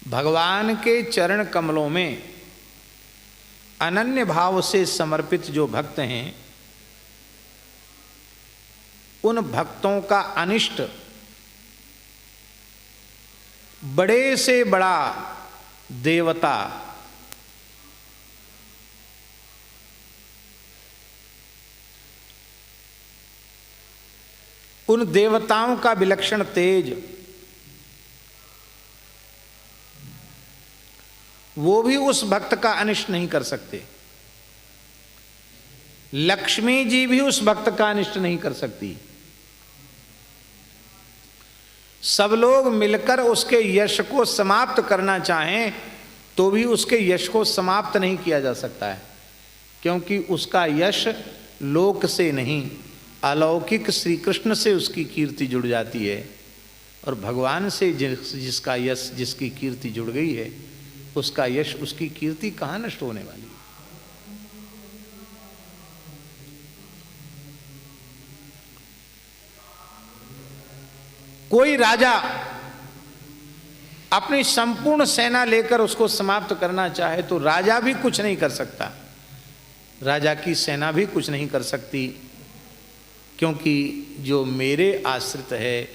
भगवान के चरण कमलों में अनन्य भाव से समर्पित जो भक्त हैं, उन भक्तों का अनिष्ट बड़े से बड़ा देवता उन देवताओं का विलक्षण तेज वो भी उस भक्त का अनिष्ट नहीं कर सकते। लक्ष्मी जी भी उस भक्त का अनिष्ट नहीं कर सकती। सब लोग मिलकर उसके यश को समाप्त करना चाहें तो भी उसके यश को समाप्त नहीं किया जा सकता है, क्योंकि उसका यश लोक से नहीं, अलौकिक श्री कृष्ण से उसकी कीर्ति जुड़ जाती है। और भगवान से जिसका यश, जिसकी कीर्ति जुड़ गई है, उसका यश, उसकी कीर्ति कहाँ नष्ट होने वाली है। कोई राजा अपनी संपूर्ण सेना लेकर उसको समाप्त करना चाहे तो राजा भी कुछ नहीं कर सकता, राजा की सेना भी कुछ नहीं कर सकती, क्योंकि जो मेरे आश्रित है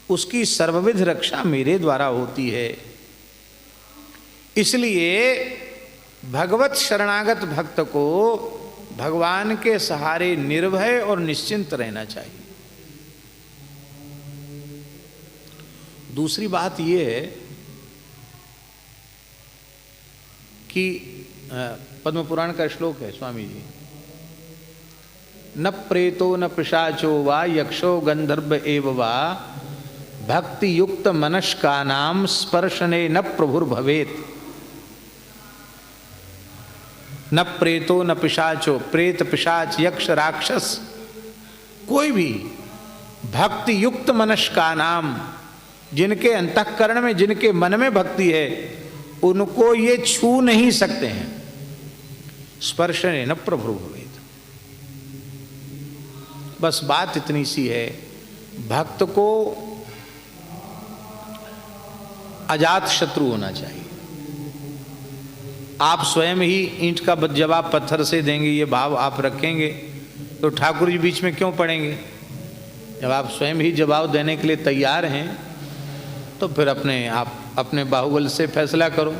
उसकी सर्वविध रक्षा मेरे द्वारा होती है। इसलिए भगवत शरणागत भक्त को भगवान के सहारे निर्भय और निश्चिंत रहना चाहिए। दूसरी बात यह है कि पद्म पुराण का श्लोक है स्वामी जी, न प्रेतो न पिशाचो वा यक्षो गंधर्व एव वा भक्ति युक्त मनस्कानाम स्पर्शने न प्रभुर्भवेत्। न प्रेतो न पिशाचो, प्रेत पिशाच यक्ष राक्षस कोई भी भक्ति युक्त मनस्कानाम, जिनके अंतःकरण में, जिनके मन में भक्ति है, उनको ये छू नहीं सकते हैं। स्पर्शने न प्रभुर्भवेत्। बस बात इतनी सी है, भक्त को अजात शत्रु होना चाहिए। आप स्वयं ही ईंट का जवाब पत्थर से देंगे, ये भाव आप रखेंगे तो ठाकुर जी बीच में क्यों पड़ेंगे। जब आप स्वयं ही जवाब देने के लिए तैयार हैं तो फिर आप अपने बाहुबल से फैसला करो।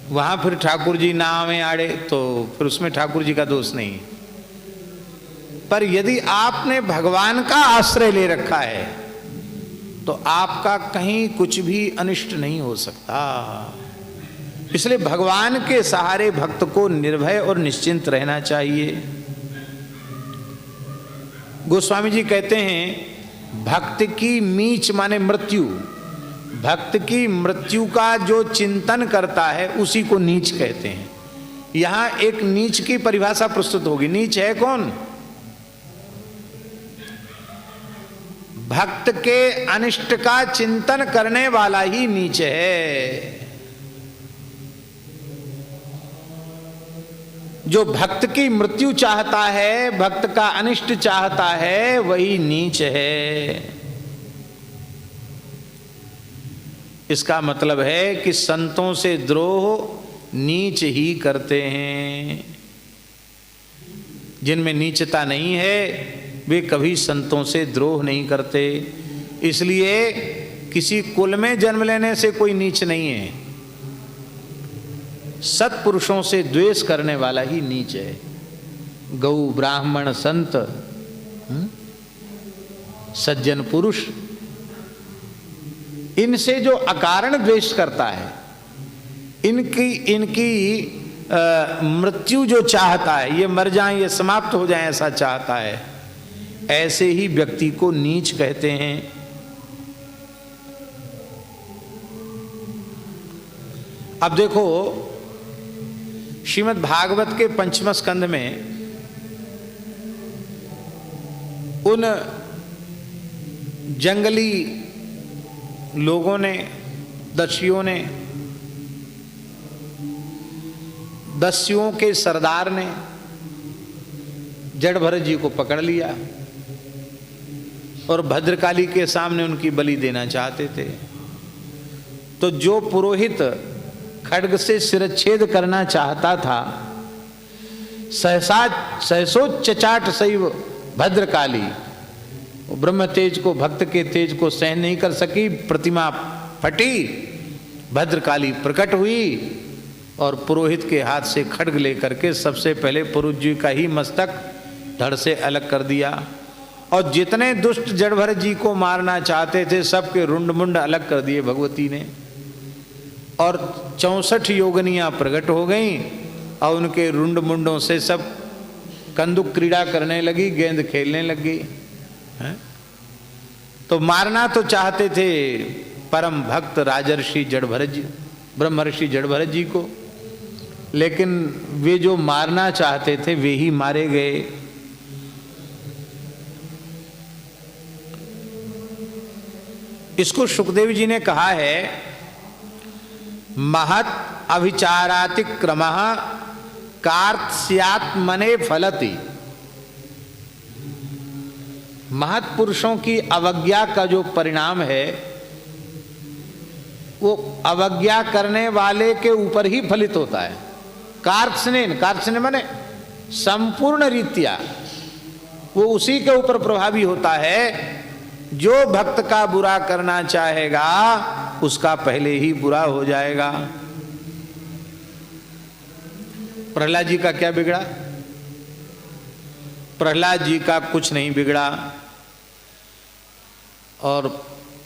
वहाँ फिर ठाकुर जी ना आवे आड़े तो फिर उसमें ठाकुर जी का दोष नहीं है। पर यदि आपने भगवान का आश्रय ले रखा है तो आपका कहीं कुछ भी अनिष्ट नहीं हो सकता। इसलिए भगवान के सहारे भक्त को निर्भय और निश्चिंत रहना चाहिए। गोस्वामी जी कहते हैं, भक्त की मीच माने मृत्यु, भक्त की मृत्यु का जो चिंतन करता है उसी को नीच कहते हैं। यहां एक नीच की परिभाषा प्रस्तुत होगी। नीच है कौन? भक्त के अनिष्ट का चिंतन करने वाला ही नीच है। जो भक्त की मृत्यु चाहता है, भक्त का अनिष्ट चाहता है, वही नीच है। इसका मतलब है कि संतों से द्रोह नीच ही करते हैं। जिनमें नीचता नहीं है वे कभी संतों से द्रोह नहीं करते। इसलिए किसी कुल में जन्म लेने से कोई नीच नहीं है। सत्पुरुषों से द्वेष करने वाला ही नीच है। गौ ब्राह्मण संत सज्जन पुरुष, इनसे जो अकारण द्वेष करता है, इनकी मृत्यु जो चाहता है, ये मर जाएं, ये समाप्त हो जाएं, ऐसा चाहता है, ऐसे ही व्यक्ति को नीच कहते हैं। अब देखो, श्रीमद् भागवत के पंचम स्कंध में उन जंगली लोगों ने, दस्युओं ने, दस्युओं के सरदार ने जड़ भरत जी को पकड़ लिया और भद्रकाली के सामने उनकी बलि देना चाहते थे। तो जो पुरोहित खड्ग से शिरच्छेद करना चाहता था, सहसोच्चाट शैव भद्रकाली, ब्रह्म तेज को, भक्त के तेज को सहन नहीं कर सकी, प्रतिमा फटी, भद्रकाली प्रकट हुई और पुरोहित के हाथ से खड्ग लेकर के सबसे पहले पुरुष जी का ही मस्तक धड़ से अलग कर दिया और जितने दुष्ट जड़भर जी को मारना चाहते थे सबके रुंड मुंड अलग कर दिए भगवती ने। और 64 योगनियां प्रकट हो गईं और उनके रुंड मुंडों से सब कंदुक क्रीड़ा करने लगी, गेंद खेलने लगी। तो मारना तो चाहते थे परम भक्त राजर्षि जड़भरत जी, ब्रह्मर्षि जड़भरत जी को, लेकिन वे जो मारना चाहते थे वे ही मारे गए। इसको सुखदेव जी ने कहा है, महत् अभिचारातिक्रमः कार्त्स्यात्मने फलति। महत् पुरुषों की अवज्ञा का जो परिणाम है वो अवज्ञा करने वाले के ऊपर ही फलित होता है। कार्त्स्येन माने संपूर्ण रीत्या वो उसी के ऊपर प्रभावी होता है। जो भक्त का बुरा करना चाहेगा उसका पहले ही बुरा हो जाएगा। प्रहलाद जी का क्या बिगड़ा? प्रहलाद जी का कुछ नहीं बिगड़ा। और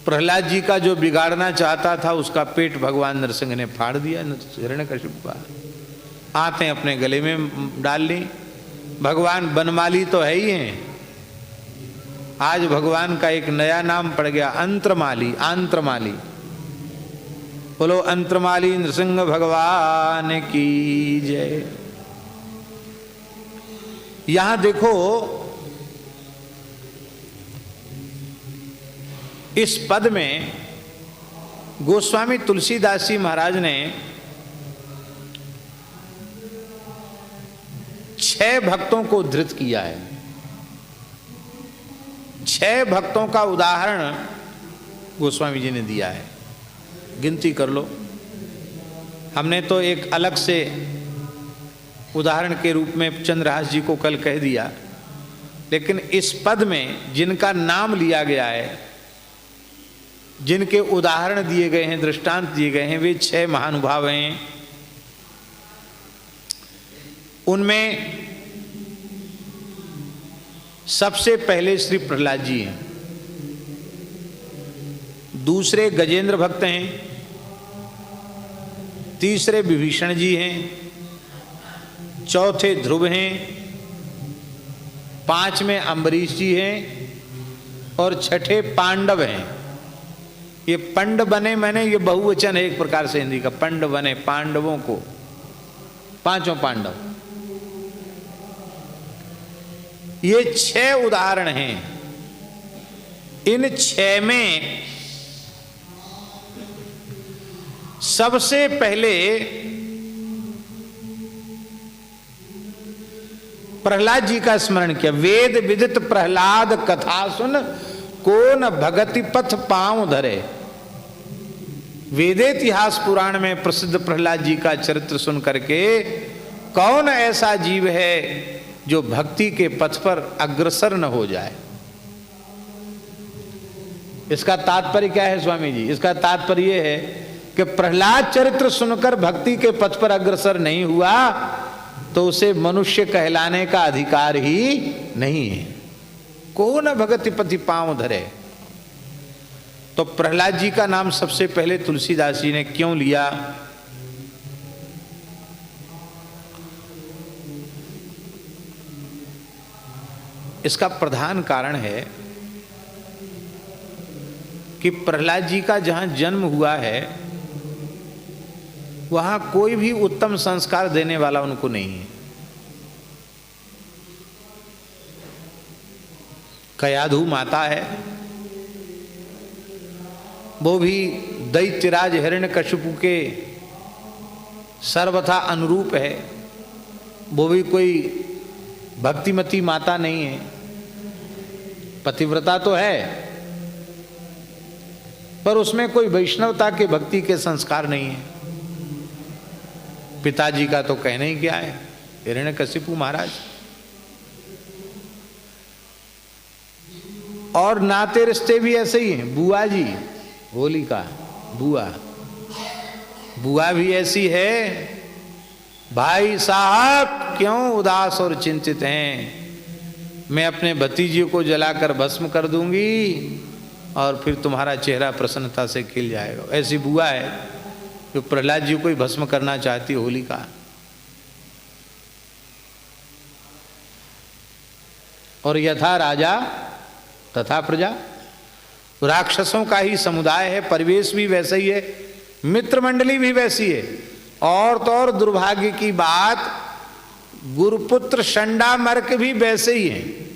प्रहलाद जी का जो बिगाड़ना चाहता था उसका पेट भगवान नरसिंह ने फाड़ दिया, हिरण्यकशिपु का। आते अपने गले में डाल ली। भगवान बनमाली तो है ही हैं। आज भगवान का एक नया नाम पड़ गया, अंतरमाली। आंत्रमाली। बोलो अंतरमाली नृसिंह भगवान की जय। यहां देखो, इस पद में गोस्वामी तुलसीदास जी महाराज ने 6 भक्तों को उद्धृत किया है। 6 भक्तों का उदाहरण गोस्वामी जी ने दिया है। गिनती कर लो। हमने तो एक अलग से उदाहरण के रूप में चंद्रहास जी को कल कह दिया, लेकिन इस पद में जिनका नाम लिया गया है, जिनके उदाहरण दिए गए हैं, दृष्टांत दिए गए हैं, वे 6 महानुभाव हैं। उनमें सबसे पहले श्री प्रहलाद जी हैं, दूसरे गजेंद्र भक्त हैं, तीसरे विभीषण जी हैं, चौथे ध्रुव हैं, 5वें अम्बरीश जी हैं और 6ठे पांडव हैं। ये पंड बने, मैंने ये बहुवचन है एक प्रकार से हिंदी का। पंड बने, पांडवों को, 5 पांडव। ये 6 उदाहरण हैं। इन 6 में सबसे पहले प्रहलाद जी का स्मरण किया। वेद विदित प्रहलाद कथा सुन, कौन भगति पथ पांव धरे। वेदेतिहास पुराण में प्रसिद्ध प्रहलाद जी का चरित्र सुन करके कौन ऐसा जीव है जो भक्ति के पथ पर अग्रसर न हो जाए। इसका तात्पर्य क्या है स्वामी जी? इसका तात्पर्य यह है कि प्रहलाद चरित्र सुनकर भक्ति के पथ पर अग्रसर नहीं हुआ तो उसे मनुष्य कहलाने का अधिकार ही नहीं है। कौन भगति पति पांव धरे। तो प्रहलाद जी का नाम सबसे पहले तुलसीदास जी ने क्यों लिया? इसका प्रधान कारण है कि प्रहलाद जी का जहां जन्म हुआ है वहां कोई भी उत्तम संस्कार देने वाला उनको नहीं है। कयाधु माता है, वो भी दैत्यराज हिरण्यकशिपु के सर्वथा अनुरूप है। वो भी कोई भक्तिमती माता नहीं है, पतिव्रता तो है, पर उसमें कोई वैष्णवता के भक्ति के संस्कार नहीं है। पिताजी का तो कहना ही क्या है, हिरण्यकशिपु महाराज। और नाते रिश्ते भी ऐसे ही हैं। बुआ जी, होलिका बुआ, बुआ भी ऐसी है। भाई साहब क्यों उदास और चिंतित हैं, मैं अपने भतीजे को जलाकर भस्म कर दूंगी और फिर तुम्हारा चेहरा प्रसन्नता से खिल जाएगा। ऐसी बुआ है जो प्रहलाद जी को ही भस्म करना चाहती है, होलिका। और यथा राजा तथा प्रजा, राक्षसों का ही समुदाय है, परिवेश भी वैसा ही है, मित्र मंडली भी वैसी है। और तो और दुर्भाग्य की बात, गुरुपुत्र शंडा मर्क भी वैसे ही हैं।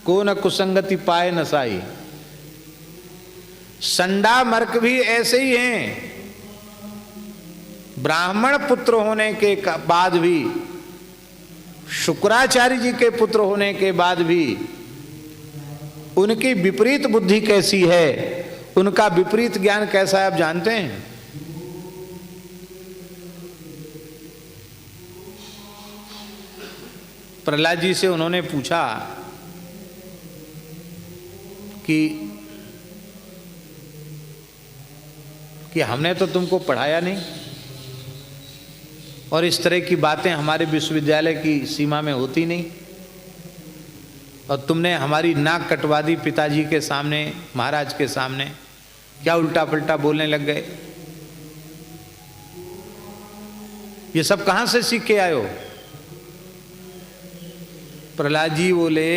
को न कुसंगति पाए नसाई, संडा मर्क भी ऐसे ही हैं। ब्राह्मण पुत्र होने के बाद भी, शुक्राचार्य जी के पुत्र होने के बाद भी उनकी विपरीत बुद्धि कैसी है, उनका विपरीत ज्ञान कैसा है, आप जानते हैं? प्रहलाद जी से उन्होंने पूछा कि हमने तो तुमको पढ़ाया नहीं और इस तरह की बातें हमारे विश्वविद्यालय की सीमा में होती नहीं, और तुमने हमारी नाक कटवा दी पिताजी के सामने, महाराज के सामने, क्या उल्टा पलटा बोलने लग गए। ये सब कहां से सीख के आए हो? प्रहलाद जी बोले,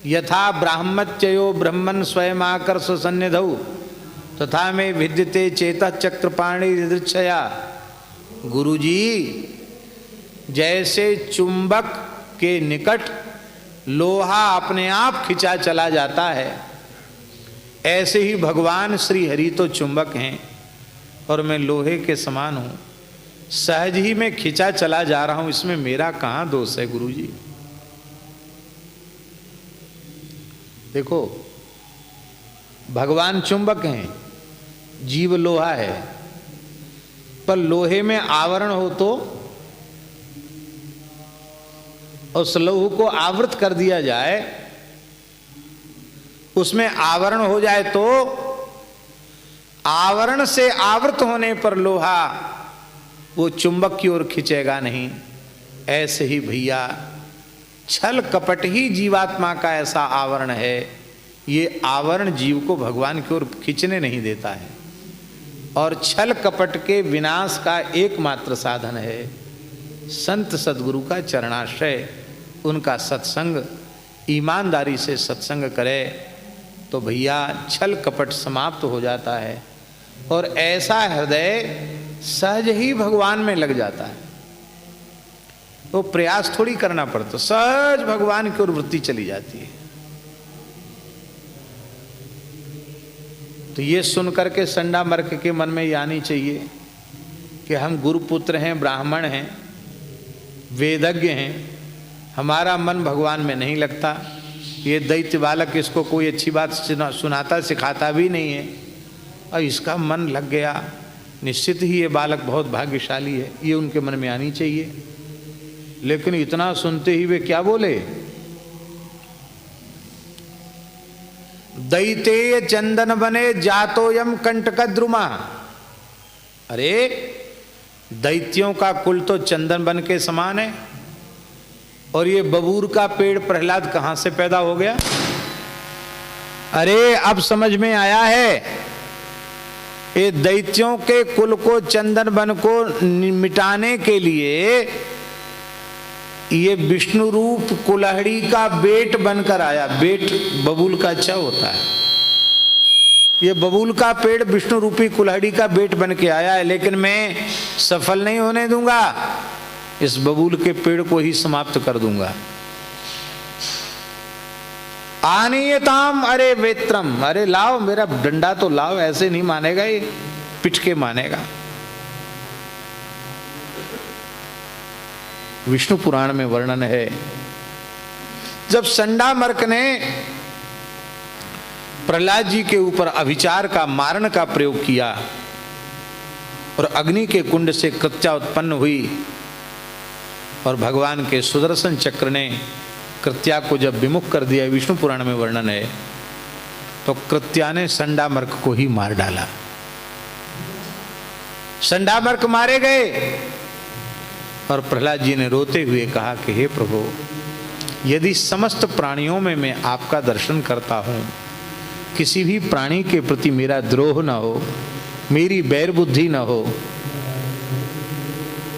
यथा ब्राह्मच्यो ब्रह्मन् स्वयं आकर्ष सन्निधौ तथा में विद्यते चेतः चक्रपाणी दृक्षया। गुरुजी, जैसे चुंबक के निकट लोहा अपने आप खिंचा चला जाता है, ऐसे ही भगवान श्री हरि तो चुंबक हैं और मैं लोहे के समान हूं, सहज ही मैं खिंचा चला जा रहा हूं, इसमें मेरा कहां दोष है गुरुजी। देखो, भगवान चुंबक हैं, जीव लोहा है, पर लोहे में आवरण हो तो उस लोह को आवृत कर दिया जाए, उसमें आवरण हो जाए तो आवरण से आवृत होने पर लोहा वो चुंबक की ओर खींचेगा नहीं। ऐसे ही भैया छल कपट ही जीवात्मा का ऐसा आवरण है, ये आवरण जीव को भगवान की ओर खींचने नहीं देता है। और छल कपट के विनाश का एकमात्र साधन है संत सद्गुरु का चरणाश्रय, उनका सत्संग। ईमानदारी से सत्संग करे तो भैया छल कपट समाप्त हो जाता है और ऐसा हृदय सहज ही भगवान में लग जाता है। तो प्रयास थोड़ी करना पड़ता, सहज भगवान की ओर वृत्ति चली जाती है। तो ये सुन करके संडा मर्क के मन में ये आनी चाहिए कि हम गुरुपुत्र हैं, ब्राह्मण हैं, वेदज्ञ हैं, हमारा मन भगवान में नहीं लगता। ये दैत्य बालक इसको कोई अच्छी बात सुनाता सिखाता भी नहीं है और इसका मन लग गया, निश्चित ही ये बालक बहुत भाग्यशाली है, ये उनके मन में आनी चाहिए। लेकिन इतना सुनते ही वे क्या बोले, दैतेय चंदन बने जातोयम कंटकद्रुमा। अरे दैत्यों का कुल तो चंदन बन के समान है, और ये बबूर का पेड़ प्रहलाद कहां से पैदा हो गया? अरे अब समझ में आया है, ये दैत्यों के कुल को, चंदन बन को मिटाने के लिए ये विष्णु रूप कुल्हड़ी का बेट बनकर आया। बेट बबूल का अच्छा होता है, ये बबूल का पेड़ विष्णु रूपी कुल्हड़ी का बेट बन के आया है। लेकिन मैं सफल नहीं होने दूंगा, इस बबूल के पेड़ को ही समाप्त कर दूंगा। आनीयताम, अरे वेत्रम, अरे लाओ मेरा डंडा तो लाओ। ऐसे नहीं मानेगा, ये पिट के मानेगा। विष्णु पुराण में वर्णन है, जब संडामर्क ने प्रहलाद जी के ऊपर अभिचार का, मारण का प्रयोग किया और अग्नि के कुंड से कृत्या उत्पन्न हुई। और भगवान के सुदर्शन चक्र ने कृत्या को जब विमुख कर दिया, विष्णु पुराण में वर्णन है, तो कृत्या ने संडामर्क को ही मार डाला। संडामर्क मारे गए और प्रहलाद जी ने रोते हुए कहा कि हे प्रभु, यदि समस्त प्राणियों में मैं आपका दर्शन करता हूं, किसी भी प्राणी के प्रति मेरा द्रोह न हो, मेरी बैर बुद्धि न हो,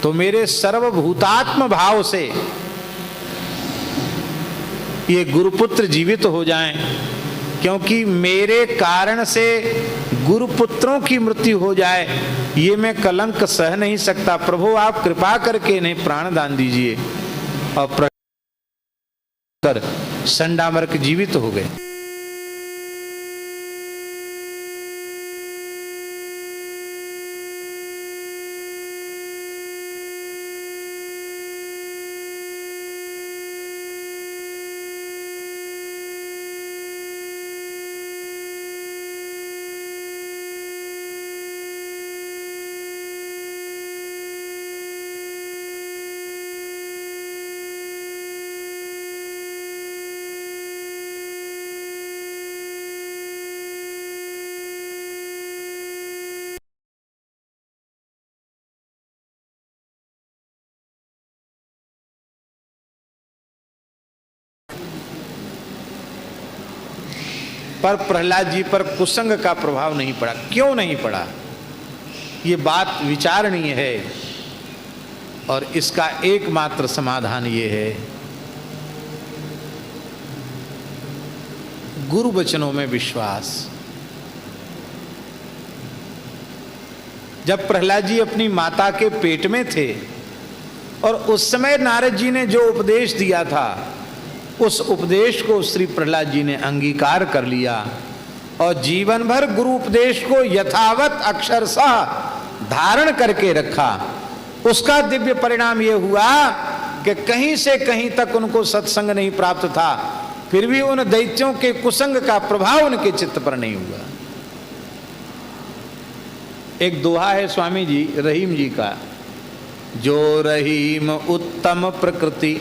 तो मेरे सर्वभूतात्म भाव से ये गुरुपुत्र जीवित हो जाएं, क्योंकि मेरे कारण से गुरुपुत्रों की मृत्यु हो जाए ये मैं कलंक सह नहीं सकता। प्रभु आप कृपा करके इन्हें प्राण दान दीजिए। और संडामर्क जीवित हो गए। पर प्रहलाद जी पर कुसंग का प्रभाव नहीं पड़ा। क्यों नहीं पड़ा, ये बात विचारणीय है और इसका एकमात्र समाधान ये है, गुरु वचनों में विश्वास। जब प्रहलाद जी अपनी माता के पेट में थे और उस समय नारद जी ने जो उपदेश दिया था, उस उपदेश को श्री प्रहलाद जी ने अंगीकार कर लिया और जीवन भर गुरु उपदेश को यथावत अक्षरशः धारण करके रखा। उसका दिव्य परिणाम यह हुआ कि कहीं से कहीं तक उनको सत्संग नहीं प्राप्त था, फिर भी उन दैत्यों के कुसंग का प्रभाव उनके चित्त पर नहीं हुआ। एक दोहा है स्वामी जी रहीम जी का, जो रहीम उत्तम प्रकृति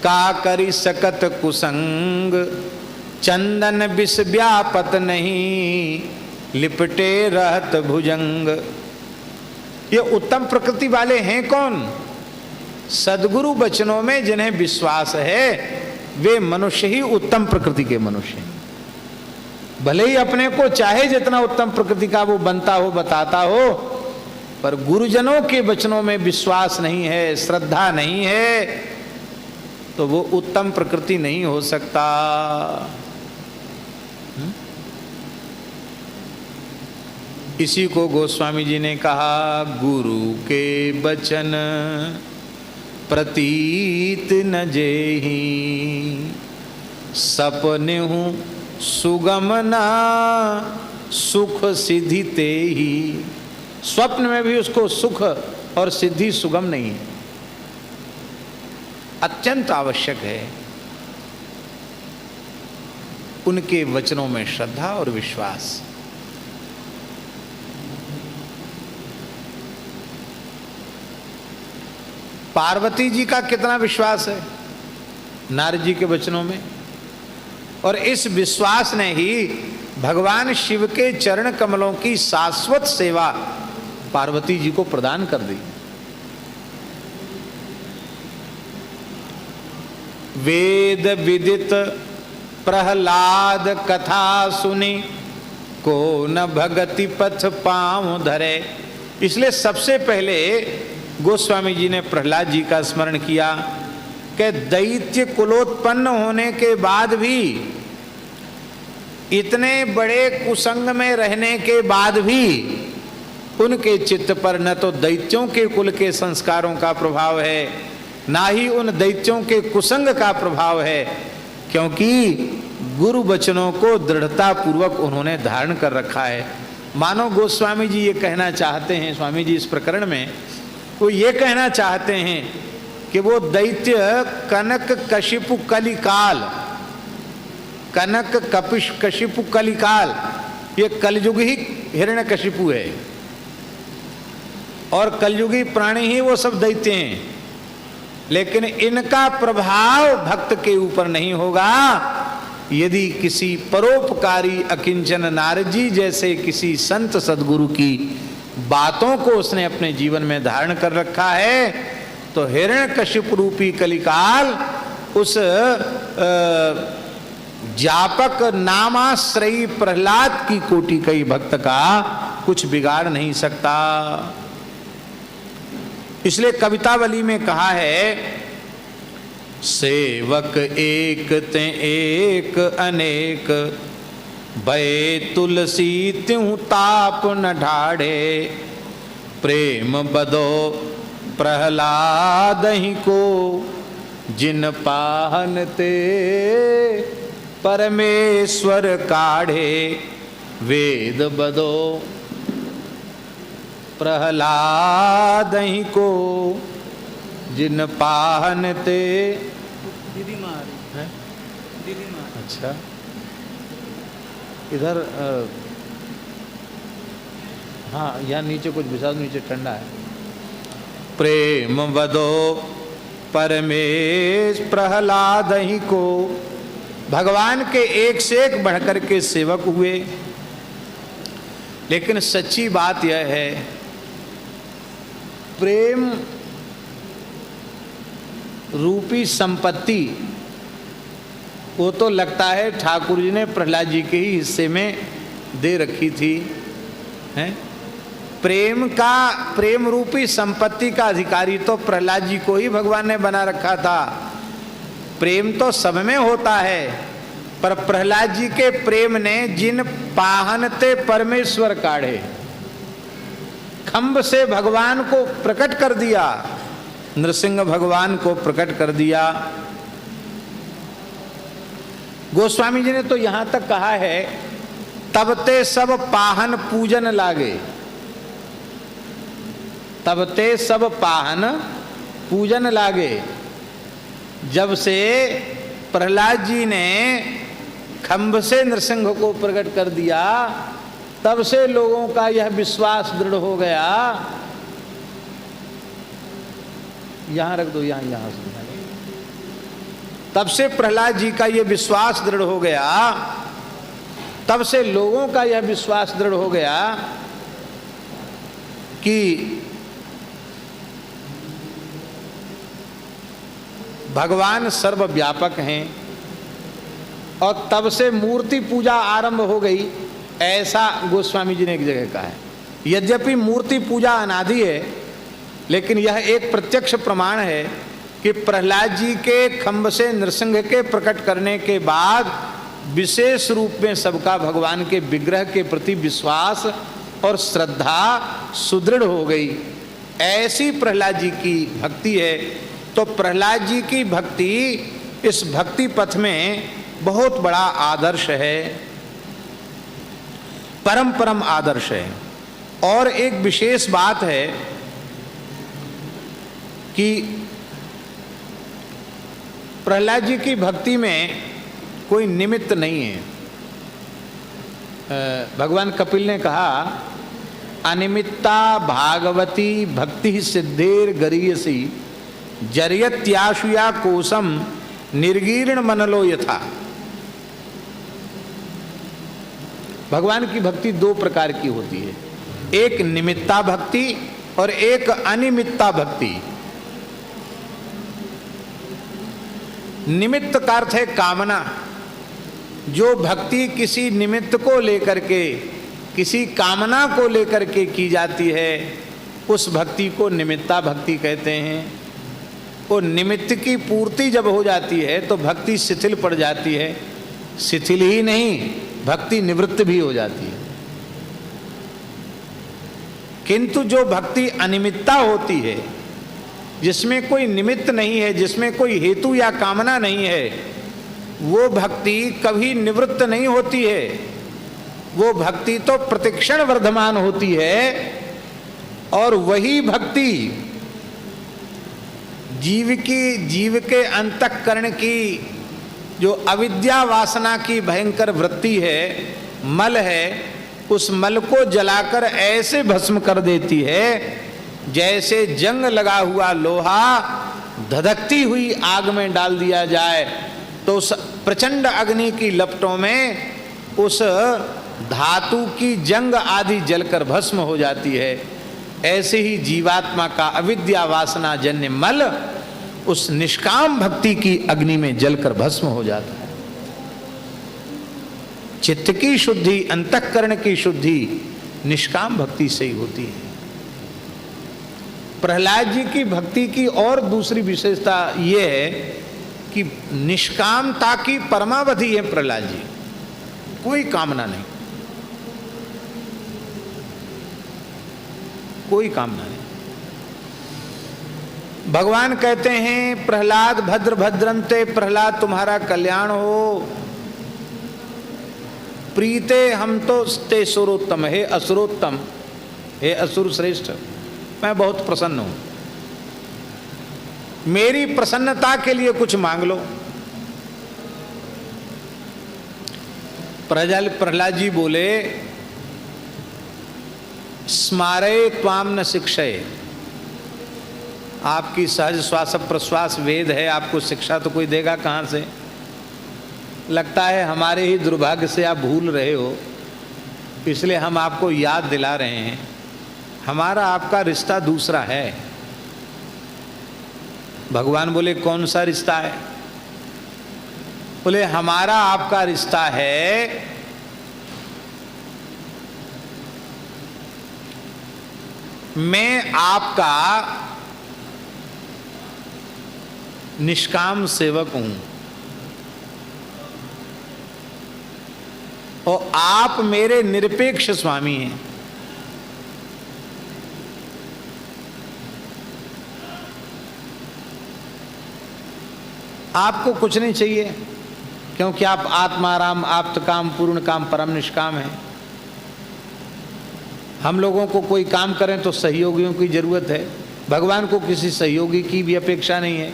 का करी सकत कुसंग, चंदन विष व्यापत नहीं लिपटे रहत भुजंग। ये उत्तम प्रकृति वाले हैं कौन? सदगुरु वचनों में जिन्हें विश्वास है वे मनुष्य ही उत्तम प्रकृति के मनुष्य हैं। भले ही अपने को चाहे जितना उत्तम प्रकृति का वो बनता हो, बताता हो, पर गुरुजनों के वचनों में विश्वास नहीं है, श्रद्धा नहीं है, तो वो उत्तम प्रकृति नहीं हो सकता। इसी को गोस्वामी जी ने कहा, गुरु के वचन प्रतीत न जेहि, सपने हूँ सुगम ना सुख सिद्धि ते ही। स्वप्न में भी उसको सुख और सिद्धि सुगम नहीं है। अत्यंत आवश्यक है उनके वचनों में श्रद्धा और विश्वास। पार्वती जी का कितना विश्वास है नारद जी के वचनों में, और इस विश्वास ने ही भगवान शिव के चरण कमलों की शाश्वत सेवा पार्वती जी को प्रदान कर दी। वेद विदित प्रहलाद कथा सुनी, को न भगति पथ पांव धरे। इसलिए सबसे पहले गोस्वामी जी ने प्रहलाद जी का स्मरण किया कि दैत्य कुलोत्पन्न होने के बाद भी, इतने बड़े कुसंग में रहने के बाद भी उनके चित्त पर न तो दैत्यों के कुल के संस्कारों का प्रभाव है, ना ही उन दैत्यों के कुसंग का प्रभाव है, क्योंकि गुरु वचनों को दृढ़ता पूर्वक उन्होंने धारण कर रखा है। मानो गोस्वामी जी ये कहना चाहते हैं, स्वामी जी इस प्रकरण में वो ये कहना चाहते हैं कि वो दैत्य कनक कशिपु कनक कपिश कशिपु कलिकाल, ये कलयुग ही हिरण्यकशिपु है और कलयुगी प्राणी ही वो सब दैत्य हैं। लेकिन इनका प्रभाव भक्त के ऊपर नहीं होगा यदि किसी परोपकारी अकिंचन नारद जी जैसे किसी संत सदगुरु की बातों को उसने अपने जीवन में धारण कर रखा है। तो हिरण्यकशिपु रूपी कलिकाल उस जापक नामाश्रयी प्रहलाद की कोटि कई भक्त का कुछ बिगाड़ नहीं सकता। इसलिए कवितावली में कहा है, सेवक एक ते एक अनेक, भय तुलसी त्यों ताप न ढाढ़े, प्रेम बदो प्रहलाद ही को, जिन पाहन ते परमेश्वर काढ़े, वेद बदो प्रहलाद ही को, जिन पाहन ते। दीदी मार है, दीदी मार। अच्छा, इधर हाँ, यहाँ नीचे कुछ विशाल, नीचे ठंडा है। प्रेम बदो परमेश प्रहलाद ही को, भगवान के एक से एक बढ़कर के सेवक हुए। लेकिन सच्ची बात यह है, प्रेम रूपी संपत्ति वो तो लगता है ठाकुर जी ने प्रहलाद जी के ही हिस्से में दे रखी थी, हैं? प्रेम रूपी संपत्ति का अधिकारी तो प्रहलाद जी को ही भगवान ने बना रखा था। प्रेम तो सब में होता है, पर प्रहलाद जी के प्रेम ने जिन पाहनते परमेश्वर काढ़े, खंभ से भगवान को प्रकट कर दिया, नृसिंह भगवान को प्रकट कर दिया। गोस्वामी जी ने तो यहां तक कहा है, तब ते सब पाहन पूजन लागे, तब ते सब पाहन पूजन लागे। जब से प्रहलाद जी ने खंभ से नृसिंह को प्रकट कर दिया, तब से लोगों का यह विश्वास दृढ़ हो गया। यहां रख दो, यहां से तब से प्रहलाद जी का यह विश्वास दृढ़ हो गया, तब से लोगों का यह विश्वास दृढ़ हो गया कि भगवान सर्वव्यापक हैं, और तब से मूर्ति पूजा आरंभ हो गई, ऐसा गोस्वामी जी ने एक जगह कहा है। यद्यपि मूर्ति पूजा अनादि है, लेकिन यह एक प्रत्यक्ष प्रमाण है कि प्रहलाद जी के खंभ से नृसिंह के प्रकट करने के बाद विशेष रूप में सबका भगवान के विग्रह के प्रति विश्वास और श्रद्धा सुदृढ़ हो गई। ऐसी प्रहलाद जी की भक्ति है। तो प्रहलाद जी की भक्ति इस भक्ति पथ में बहुत बड़ा आदर्श है, परम आदर्श है। और एक विशेष बात है कि प्रहलाद जी की भक्ति में कोई निमित्त नहीं है। भगवान कपिल ने कहा, अनिमित्ता भागवती भक्ति सिद्धेर गरीयसी, जरियत्याशुया कोशम निर्गीर्ण मनलो यथा। भगवान की भक्ति दो प्रकार की होती है, एक निमित्ता भक्ति और एक अनिमित्ता भक्ति। निमित्त का अर्थ है कामना। जो भक्ति किसी निमित्त को लेकर के, किसी कामना को लेकर के की जाती है, उस भक्ति को निमित्ता भक्ति कहते हैं। वो निमित्त की पूर्ति जब हो जाती है तो भक्ति शिथिल पड़ जाती है। शिथिल ही नहीं, भक्ति निवृत्त भी हो जाती है। किंतु जो भक्ति अनिमित्ता होती है, जिसमें कोई निमित्त नहीं है, जिसमें कोई हेतु या कामना नहीं है, वो भक्ति कभी निवृत्त नहीं होती है। वो भक्ति तो प्रतिक्षण वर्धमान होती है। और वही भक्ति जीव के अंतःकरण की जो अविद्या वासना की भयंकर वृत्ति है, मल है, उस मल को जलाकर ऐसे भस्म कर देती है जैसे जंग लगा हुआ लोहा धधकती हुई आग में डाल दिया जाए तो उस प्रचंड अग्नि की लपटों में उस धातु की जंग आदि जलकर भस्म हो जाती है। ऐसे ही जीवात्मा का अविद्या वासना जन्य मल उस निष्काम भक्ति की अग्नि में जलकर भस्म हो जाता है। चित्त की शुद्धि, अंतःकरण की शुद्धि निष्काम भक्ति से ही होती है। प्रहलाद जी की भक्ति की और दूसरी विशेषता यह है कि निष्कामता की परमावधि है प्रहलाद जी, कोई कामना नहीं, कोई कामना नहीं। भगवान कहते हैं प्रहलाद भद्र भद्रंते, प्रहलाद तुम्हारा कल्याण हो, प्रीते हम तो ते सुरोत्तम, हे असुरोत्तम, हे असुर श्रेष्ठ, मैं बहुत प्रसन्न हूं, मेरी प्रसन्नता के लिए कुछ मांग लो। प्रहलाद जी बोले स्मारे त्वाम न शिक्षय, आपकी सहज श्वास प्रश्वास वेद है, आपको शिक्षा तो कोई देगा कहाँ से? लगता है हमारे ही दुर्भाग्य से आप भूल रहे हो, इसलिए हम आपको याद दिला रहे हैं। हमारा आपका रिश्ता दूसरा है। भगवान बोले कौन सा रिश्ता है? बोले हमारा आपका रिश्ता है मैं आपका निष्काम सेवक हूं और आप मेरे निरपेक्ष स्वामी हैं। आपको कुछ नहीं चाहिए क्योंकि आप आत्माराम, आप्तकाम, पूर्ण काम, परम निष्काम हैं। हम लोगों को कोई काम करें तो सहयोगियों की जरूरत है, भगवान को किसी सहयोगी की भी अपेक्षा नहीं है।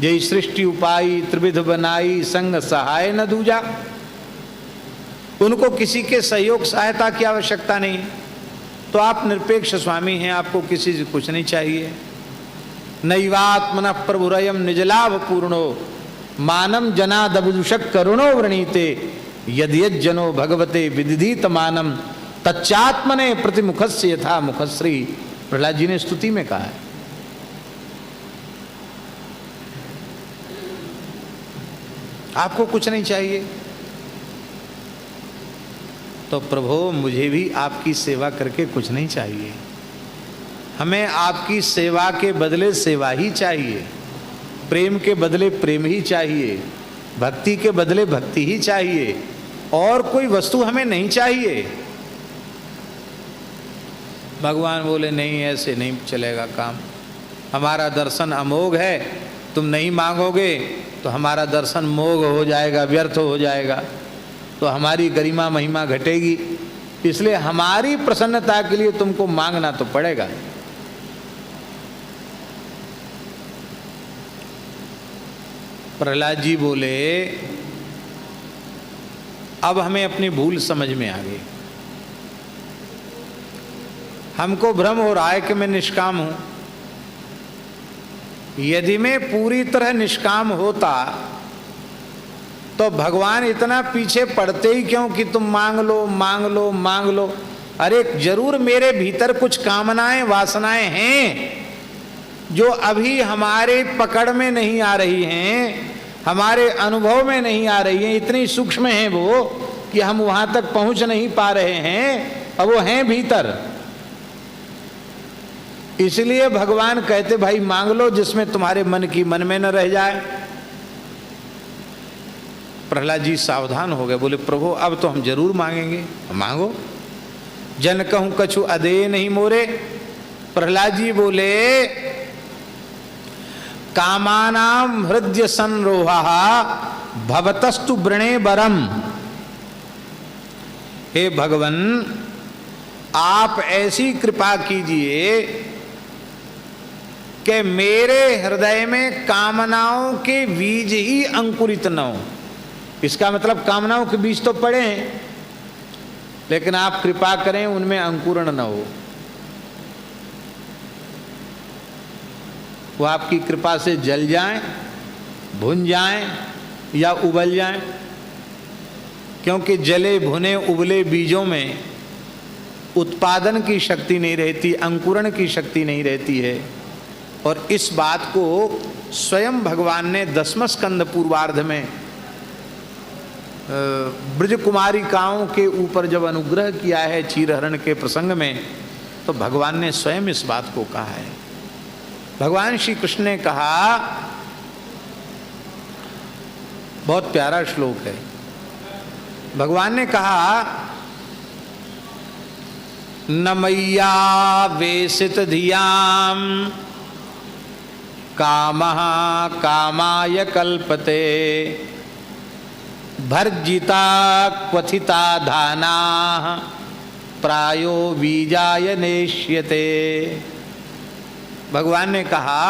जय सृष्टि उपाई त्रिविध बनाई, संग सहाय न दूजा, उनको किसी के सहयोग सहायता की आवश्यकता नहीं है। तो आप निरपेक्ष स्वामी हैं, आपको किसी से कुछ नहीं चाहिए। नैवात्मन प्रभुरयम निजलाभ पूर्णो, मानम जनादविदुषक करुणो वृणीते, यद्यज्जनो भगवते विदित मानम, तच्चात्मने प्रतिमुखस्य यथा मुखश्री। प्रहलाद जी ने स्तुति में कहा है। आपको कुछ नहीं चाहिए तो प्रभु मुझे भी आपकी सेवा करके कुछ नहीं चाहिए। हमें आपकी सेवा के बदले सेवा ही चाहिए, प्रेम के बदले प्रेम ही चाहिए, भक्ति के बदले भक्ति ही चाहिए, और कोई वस्तु हमें नहीं चाहिए। भगवान बोले नहीं, ऐसे नहीं चलेगा काम, हमारा दर्शन अमोघ है, तुम नहीं मांगोगे तो हमारा दर्शन मोघ हो जाएगा, व्यर्थ हो जाएगा, तो हमारी गरिमा महिमा घटेगी, इसलिए हमारी प्रसन्नता के लिए तुमको मांगना तो पड़ेगा। प्रहलाद जी बोले अब हमें अपनी भूल समझ में आ गई। हमको भ्रम हो रहा है कि मैं निष्काम हूं। यदि मैं पूरी तरह निष्काम होता तो भगवान इतना पीछे पड़ते ही क्यों कि तुम मांग लो मांग लो मांग लो। अरे जरूर मेरे भीतर कुछ कामनाएं वासनाएं हैं जो अभी हमारे पकड़ में नहीं आ रही हैं, हमारे अनुभव में नहीं आ रही हैं, इतनी सूक्ष्म हैं वो कि हम वहां तक पहुंच नहीं पा रहे हैं, और वो हैं भीतर। इसलिए भगवान कहते भाई मांग लो जिसमें तुम्हारे मन की मन में न रह जाए। प्रहलाद जी सावधान हो गए, बोले प्रभु अब तो हम जरूर मांगेंगे, मांगो। जन कहूं कछु अदे नहीं मोरे। प्रहलाद जी बोले कामानाम हृदय संरोहा भवतस्तु वृणे बरम। हे भगवन आप ऐसी कृपा कीजिए कि मेरे हृदय में कामनाओं के बीज ही अंकुरित न हो। इसका मतलब कामनाओं के बीज तो पड़े हैं, लेकिन आप कृपा करें उनमें अंकुरण न हो। वो आपकी कृपा से जल जाएं, भुन जाएं या उबल जाएं, क्योंकि जले भुने उबले बीजों में उत्पादन की शक्ति नहीं रहती, अंकुरण की शक्ति नहीं रहती है। और इस बात को स्वयं भगवान ने 10वें स्कंद पूर्वार्ध में ब्रज कुमारिकाओं के ऊपर जब अनुग्रह किया है क्षीरहरण के प्रसंग में, तो भगवान ने स्वयं इस बात को कहा है। भगवान श्री कृष्ण ने कहा, बहुत प्यारा श्लोक है, भगवान ने कहा, न मय्या वेशित धियाम कामः कामाय कल्पते भर्जिता क्वथिता धानाः प्रायो बीजाय नेष्यते। भगवान ने कहा,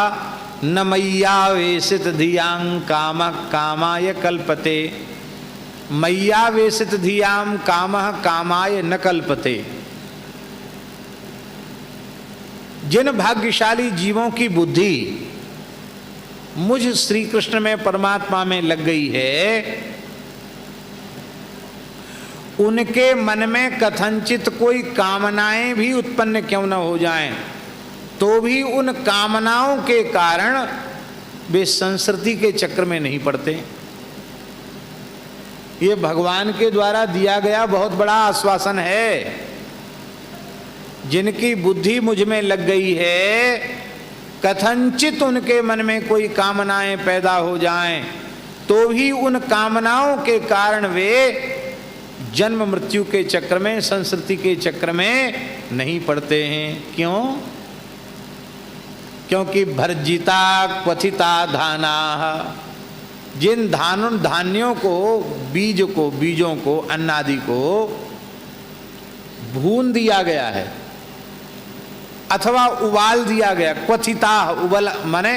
न मय्यावेशित धियां कामः कामाय कल्पते। मय्यावेशित धियां कामः कामाय न कल्पते। जिन भाग्यशाली जीवों की बुद्धि मुझ श्री कृष्ण में परमात्मा में लग गई है, उनके मन में कथनचित कोई कामनाएं भी उत्पन्न क्यों न हो जाएं, तो भी उन कामनाओं के कारण वे संस्कृति के चक्र में नहीं पड़ते। ये भगवान के द्वारा दिया गया बहुत बड़ा आश्वासन है। जिनकी बुद्धि मुझ में लग गई है, कथनचित उनके मन में कोई कामनाएं पैदा हो जाएं, तो भी उन कामनाओं के कारण वे जन्म मृत्यु के चक्र में, संस्कृति के चक्र में नहीं पड़ते हैं। क्यों? क्योंकि भर्जिता क्वथिता धाना, जिन धान्यों को, बीजों को, अन्नादि को भून दिया गया है अथवा उबाल दिया गया, क्वथिता उबल माने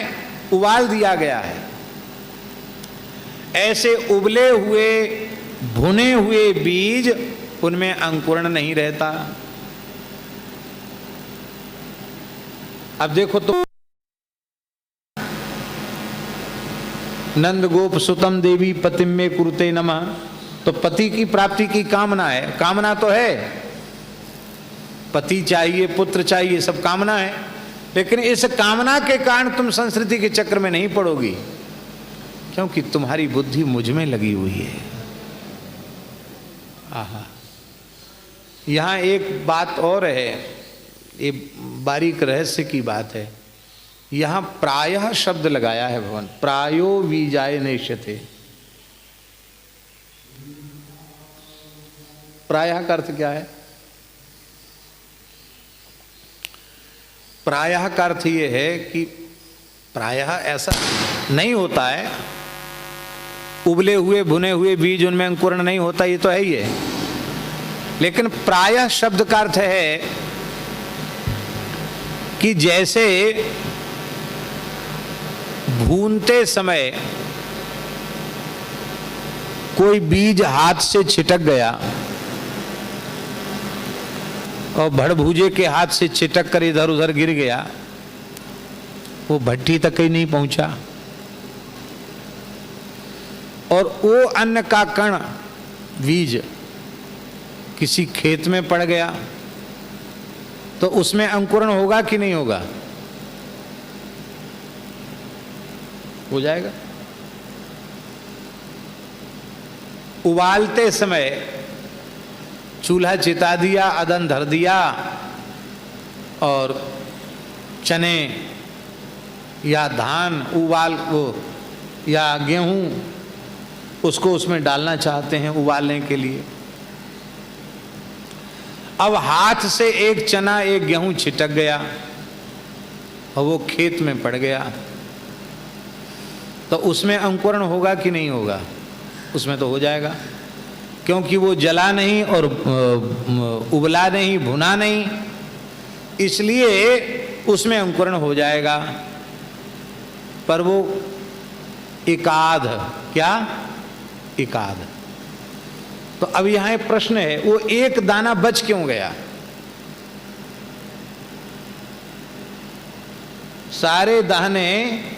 उबाल दिया गया है, ऐसे उबले हुए भुने हुए बीज, उनमें अंकुरण नहीं रहता। अब देखो तो नंद गोप सुतम देवी पतिम में कुरुते नमः, तो पति की प्राप्ति की कामना है, कामना तो है, पति चाहिए, पुत्र चाहिए, सब कामना है, लेकिन इस कामना के कारण तुम संस्कृति के चक्र में नहीं पड़ोगी, क्योंकि तुम्हारी बुद्धि मुझ में लगी हुई है। आहा, यहाँ एक बात और है, ये बारीक रहस्य की बात है। यहाँ प्रायः शब्द लगाया है भगवान, प्रायो बीजाय नेष्यते। प्रायः का अर्थ क्या है? प्रायः का अर्थ ये है कि प्रायः ऐसा नहीं होता है, उबले हुए भुने हुए बीज उनमें अंकुरण नहीं होता, ये तो है ही है, लेकिन प्रायः शब्द का अर्थ है कि जैसे भूनते समय कोई बीज हाथ से छिटक गया और भड़भूजे के हाथ से छिटक कर इधर उधर गिर गया, वो भट्टी तक ही नहीं पहुंचा, और वो अन्न का कण बीज किसी खेत में पड़ गया, तो उसमें अंकुरण होगा कि नहीं होगा? हो जाएगा। उबालते समय चूल्हा चिता दिया, अदन धर दिया, और चने या धान उबाल वो या गेहूं उसको उसमें डालना चाहते हैं उबालने के लिए। अब हाथ से एक चना एक गेहूं छिटक गया और वो खेत में पड़ गया, तो उसमें अंकुरण होगा कि नहीं होगा? उसमें तो हो जाएगा, क्योंकि वो जला नहीं और उबला नहीं, भुना नहीं, इसलिए उसमें अंकुरण हो जाएगा। पर वो एकाध क्या एकाद। तो अब यहां एक प्रश्न है, वो एक दाना बच क्यों गया? सारे दाने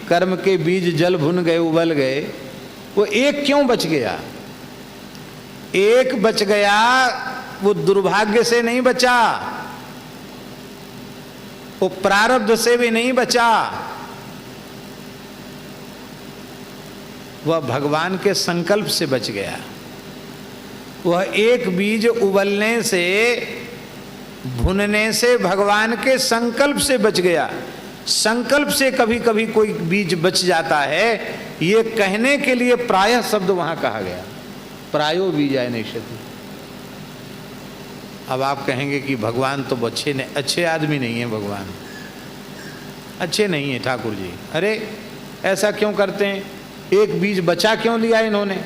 कर्म के बीज जल भुन गए, उबल गए, वो एक क्यों बच गया? एक बच गया, वो दुर्भाग्य से नहीं बचा, वो प्रारब्ध से भी नहीं बचा, वह भगवान के संकल्प से बच गया। वह एक बीज उबलने से, भुनने से, भगवान के संकल्प से बच गया। संकल्प से कभी कभी कोई बीज बच जाता है, ये कहने के लिए प्रायः शब्द वहां कहा गया, प्रायो बीजाय नेष्यति। अब आप कहेंगे कि भगवान तो अच्छे आदमी नहीं है, भगवान अच्छे नहीं है ठाकुर जी। अरे ऐसा क्यों करते हैं? एक बीज बचा क्यों लिया इन्होंने?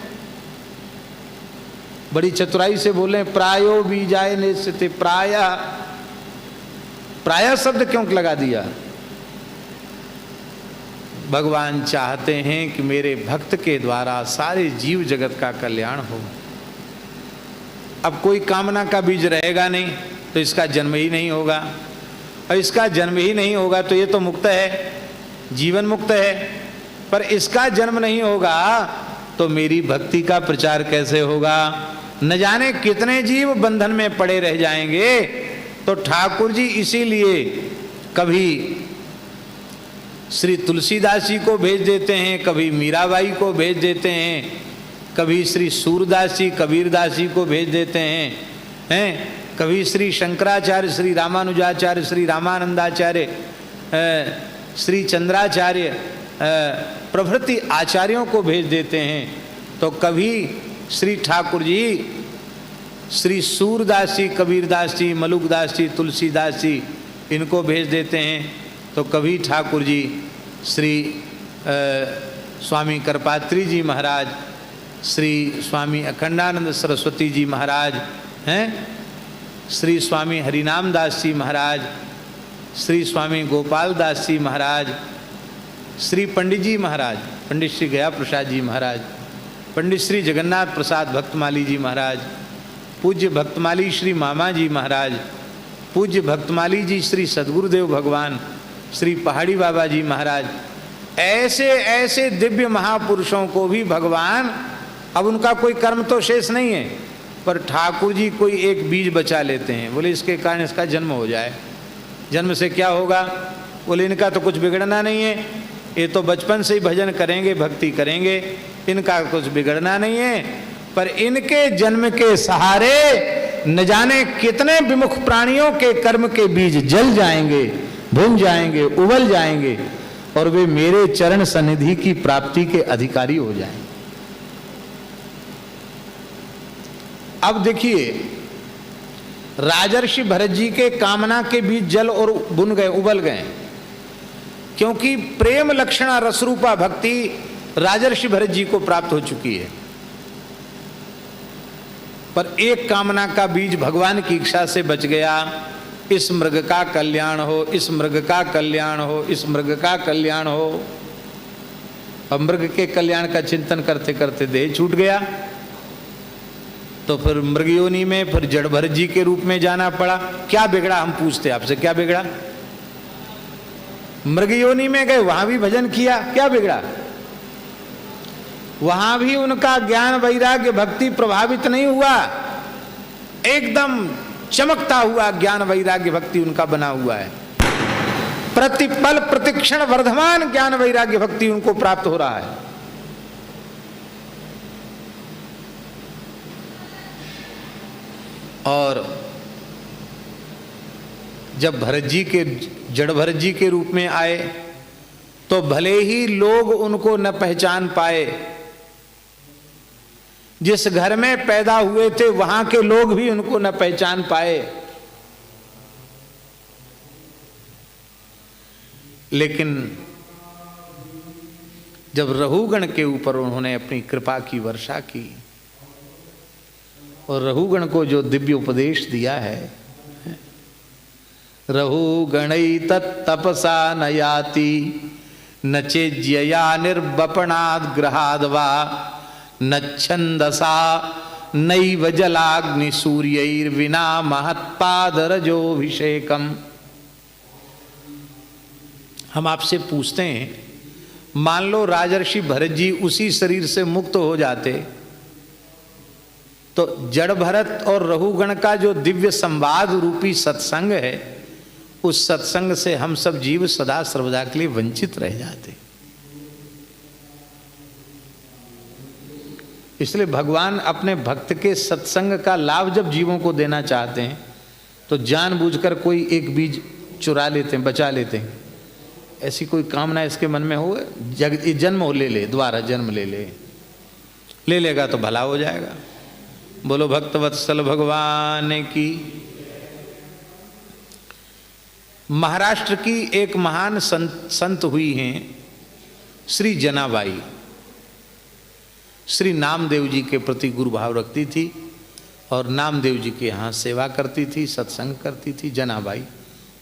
बड़ी चतुराई से बोले प्रायो बीजाय नेष्यति। प्रायः शब्द क्यों लगा दिया? भगवान चाहते हैं कि मेरे भक्त के द्वारा सारे जीव जगत का कल्याण हो। अब कोई कामना का बीज रहेगा नहीं तो इसका जन्म ही नहीं होगा, और इसका जन्म ही नहीं होगा तो ये तो मुक्त है, जीवन मुक्त है, पर इसका जन्म नहीं होगा तो मेरी भक्ति का प्रचार कैसे होगा? न जाने कितने जीव बंधन में पड़े रह जाएंगे। तो ठाकुर जी इसीलिए कभी श्री तुलसीदास जी को भेज देते हैं, कभी मीराबाई को भेज देते हैं, कभी श्री सूरदास जी, कबीरदास जी को भेज देते हैं, कभी श्री शंकराचार्य, श्री रामानुजाचार्य, श्री रामानंदाचार्य, श्री चंद्राचार्य प्रभृति आचार्यों को भेज देते हैं। तो कभी श्री ठाकुर जी श्री सूरदास जी, कबीरदास जी, मलुकदास जी, तुलसीदास जी इनको भेज देते हैं। तो कभी ठाकुर जी श्री स्वामी करपात्री जी महाराज, श्री स्वामी अखंडानंद सरस्वती जी महाराज हैं, श्री स्वामी हरिनाम दास जी महाराज, श्री स्वामी गोपाल दास जी महाराज, श्री पंडित जी महाराज, पंडित श्री गया प्रसाद जी महाराज, पंडित श्री जगन्नाथ प्रसाद भक्तमाली जी महाराज, पूज्य भक्तमाली श्री मामा जी महाराज, पूज्य भक्तमाली जी श्री सद्गुरुदेव भगवान, श्री पहाड़ी बाबा जी महाराज, ऐसे ऐसे दिव्य महापुरुषों को भी भगवान, अब उनका कोई कर्म तो शेष नहीं है, पर ठाकुर जी कोई एक बीज बचा लेते हैं। बोले इसके कारण इसका जन्म हो जाए। जन्म से क्या होगा? बोले इनका तो कुछ बिगड़ना नहीं है, ये तो बचपन से ही भजन करेंगे, भक्ति करेंगे, इनका कुछ बिगड़ना नहीं है, पर इनके जन्म के सहारे न जाने कितने विमुख प्राणियों के कर्म के बीज जल जाएंगे, भून जाएंगे, उबल जाएंगे, और वे मेरे चरण सन्निधि की प्राप्ति के अधिकारी हो जाएंगे। अब देखिए, राजर्षि भरत जी के कामना के बीज जल और बुन गए, उबल गए, क्योंकि प्रेम लक्षणा रसरूपा भक्ति राजर्षि भरत जी को प्राप्त हो चुकी है। पर एक कामना का बीज भगवान की इच्छा से बच गया, इस मृग का कल्याण हो, इस मृग का कल्याण हो, इस मृग का कल्याण हो। अब मृग के कल्याण का चिंतन करते करते देह छूट गया, तो फिर मृग योनि में फिर जड़ भरत जी के रूप में जाना पड़ा। क्या बिगड़ा? हम पूछते आपसे, क्या बिगड़ा? मृग योनि में गए, वहां भी भजन किया, क्या बिगड़ा? वहां भी उनका ज्ञान वैराग्य भक्ति प्रभावित नहीं हुआ, एकदम चमकता हुआ ज्ञान वैराग्य भक्ति उनका बना हुआ है। प्रतिपल प्रतिक्षण वर्धमान ज्ञान वैराग्य भक्ति उनको प्राप्त हो रहा है। और जब भरत जी के, जड़ भरत जी के रूप में आए, तो भले ही लोग उनको न पहचान पाए, जिस घर में पैदा हुए थे वहां के लोग भी उनको न पहचान पाए, लेकिन जब रहुगण के ऊपर उन्होंने अपनी कृपा की वर्षा की और रहुगण को जो दिव्य उपदेश दिया है, रहुगणै तत्तपसा न याति न चेज्यया निर्वपणाद् ग्रहाद् वा न छंदसा नैव जलाग्नि सूर्यैर्विना महत्पादरजोभिषेकम। हम आपसे पूछते हैं, मान लो राजर्षि भरत जी उसी शरीर से मुक्त हो जाते तो जड़ भरत और रहुगण का जो दिव्य संवाद रूपी सत्संग है, उस सत्संग से हम सब जीव सदा सर्वदा के लिए वंचित रह जाते। इसलिए भगवान अपने भक्त के सत्संग का लाभ जब जीवों को देना चाहते हैं तो जानबूझकर कोई एक बीज चुरा लेते हैं, बचा लेते हैं। ऐसी कोई कामना इसके मन में हो, जन्म हो ले ले, दोबारा जन्म ले लेगा तो भला हो जाएगा। बोलो भक्तवत्सल भगवान की। महाराष्ट्र की एक महान संत हुई हैं श्री जनाबाई। श्री नामदेव जी के प्रति गुरु भाव रखती थी और नामदेव जी के यहाँ सेवा करती थी, सत्संग करती थी। जनाबाई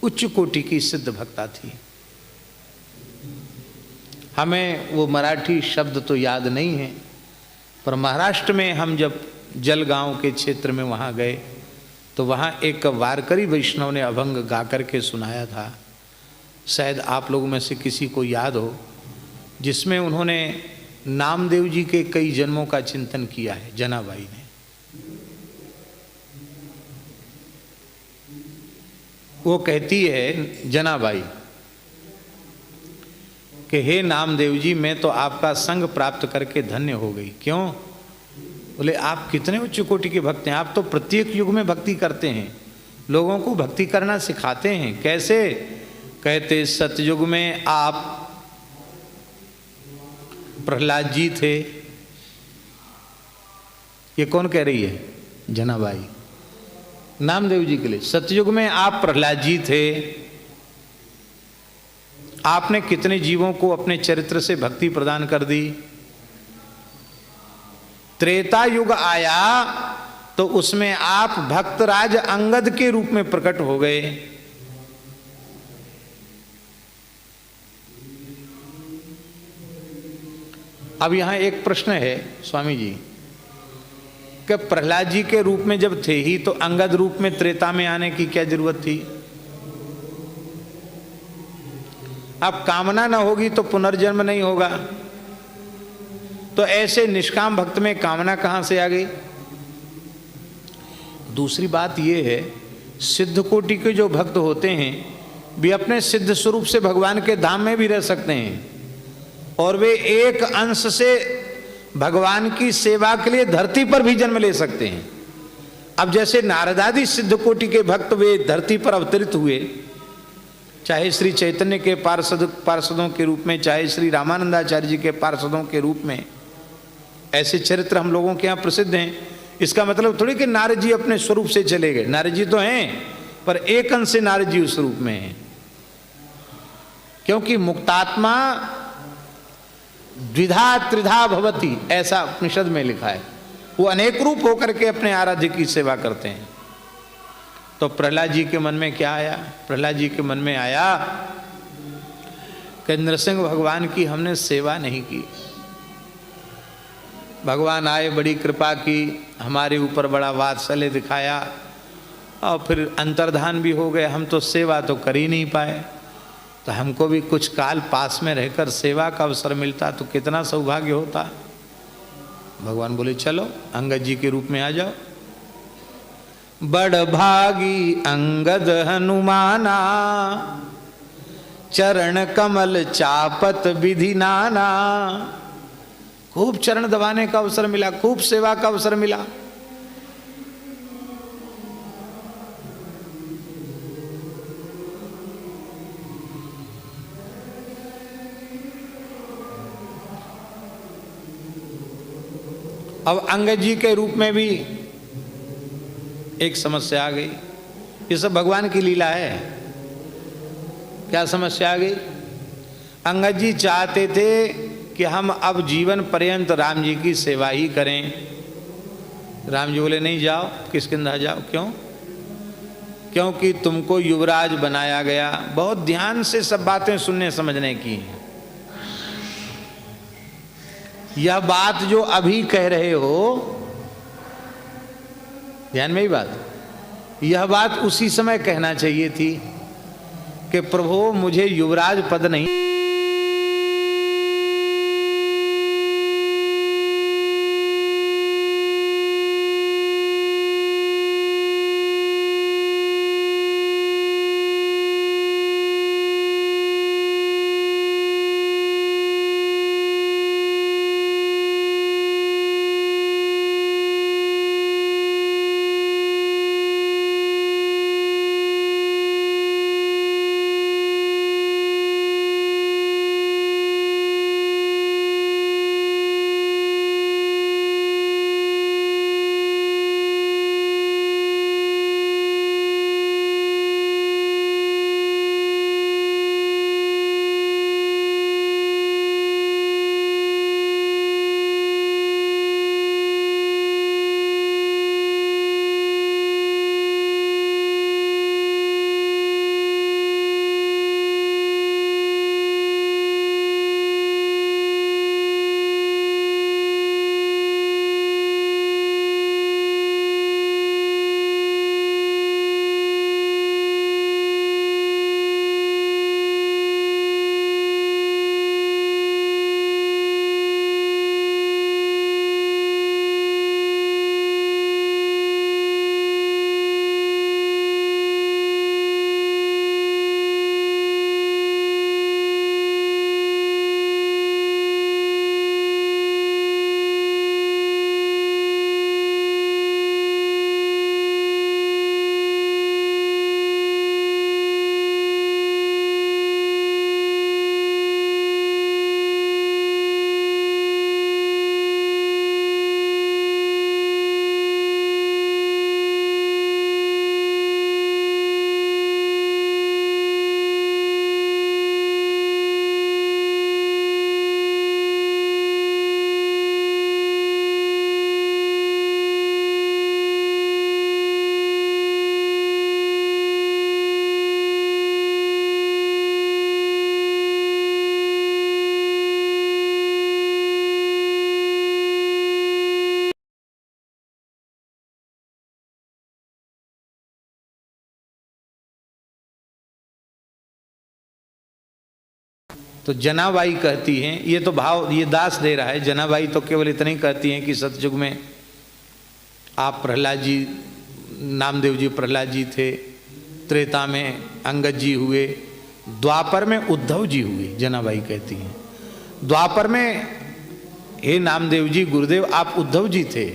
उच्च कोटि की सिद्ध भक्ता थी। हमें वो मराठी शब्द तो याद नहीं है, पर महाराष्ट्र में हम जब जलगांव के क्षेत्र में वहाँ गए तो वहाँ एक वारकरी वैष्णव ने अभंग गा करके सुनाया था, शायद आप लोगों में से किसी को याद हो, जिसमें उन्होंने नामदेव जी के कई जन्मों का चिंतन किया है। जनाबाई ने वो कहती है जनाबाई कि हे नामदेव जी, मैं तो आपका संग प्राप्त करके धन्य हो गई। क्यों? बोले आप कितने उच्च कोटि के भक्त हैं, आप तो प्रत्येक युग में भक्ति करते हैं, लोगों को भक्ति करना सिखाते हैं। कैसे? कहते सतयुग में आप प्रहलाद जी थे। ये कौन कह रही है? जनाबाई नामदेव जी के लिए। सतयुग में आप प्रहलाद जी थे, आपने कितने जीवों को अपने चरित्र से भक्ति प्रदान कर दी। त्रेता युग आया तो उसमें आप भक्तराज अंगद के रूप में प्रकट हो गए। अब यहां एक प्रश्न है स्वामी जी कि प्रहलाद जी के रूप में जब थे ही तो अंगद रूप में त्रेता में आने की क्या जरूरत थी? अब कामना न होगी तो पुनर्जन्म नहीं होगा, तो ऐसे निष्काम भक्त में कामना कहां से आ गई? दूसरी बात यह है, सिद्ध कोटि के जो भक्त होते हैं वे अपने सिद्ध स्वरूप से भगवान के धाम में भी रह सकते हैं और वे एक अंश से भगवान की सेवा के लिए धरती पर भी जन्म ले सकते हैं। अब जैसे नारदादि सिद्ध कोटि के भक्त वे धरती पर अवतरित हुए, चाहे श्री चैतन्य के पार्षदों के रूप में, चाहे श्री रामानंदाचार्य जी के पार्षदों के रूप में, ऐसे चरित्र हम लोगों के यहाँ प्रसिद्ध हैं। इसका मतलब थोड़ी कि नारद जी अपने स्वरूप से चले गए, नारद जी तो हैं पर एक अंश से नारद जी उस रूप में हैं, क्योंकि मुक्तात्मा द्विधा त्रिधा भवति, ऐसा उपनिषद में लिखा है। वो अनेक रूप होकर के अपने आराध्य की सेवा करते हैं। तो प्रहलाद जी के मन में क्या आया? प्रहलाद जी के मन में आया कि नृसिंह भगवान की हमने सेवा नहीं की। भगवान आए, बड़ी कृपा की, हमारे ऊपर बड़ा वात्सल्य दिखाया और फिर अंतर्धान भी हो गए। हम तो सेवा तो कर ही नहीं पाए, तो हमको भी कुछ काल पास में रहकर सेवा का अवसर मिलता तो कितना सौभाग्य होता। भगवान बोले चलो अंगद जी के रूप में आ जाओ। बड़ भागी अंगद हनुमाना, चरण कमल चापत विधि नाना। खूब चरण दबाने का अवसर मिला, खूब सेवा का अवसर मिला। अब अंगद जी के रूप में भी एक समस्या आ गई। ये सब भगवान की लीला है। क्या समस्या आ गई? अंगद जी चाहते थे कि हम अब जीवन पर्यंत राम जी की सेवा ही करें। राम जी बोले नहीं जाओ, किसके अंदर जाओ। क्यों? क्योंकि तुमको युवराज बनाया गया। बहुत ध्यान से सब बातें सुनने समझने की हैं। यह बात जो अभी कह रहे हो, ध्यान में ही बात, यह बात उसी समय कहना चाहिए थी कि प्रभु मुझे युवराज पद नहीं, तो जनाबाई कहती हैं, ये तो भाव ये दास दे रहा है, जनाबाई तो केवल इतना ही कहती हैं कि सतयुग में आप प्रहलाद जी, नामदेव जी प्रहलाद जी थे, त्रेता में अंगद जी हुए, द्वापर में उद्धव जी हुए। जनाबाई कहती हैं द्वापर में हे नामदेव जी गुरुदेव आप उद्धव जी थे,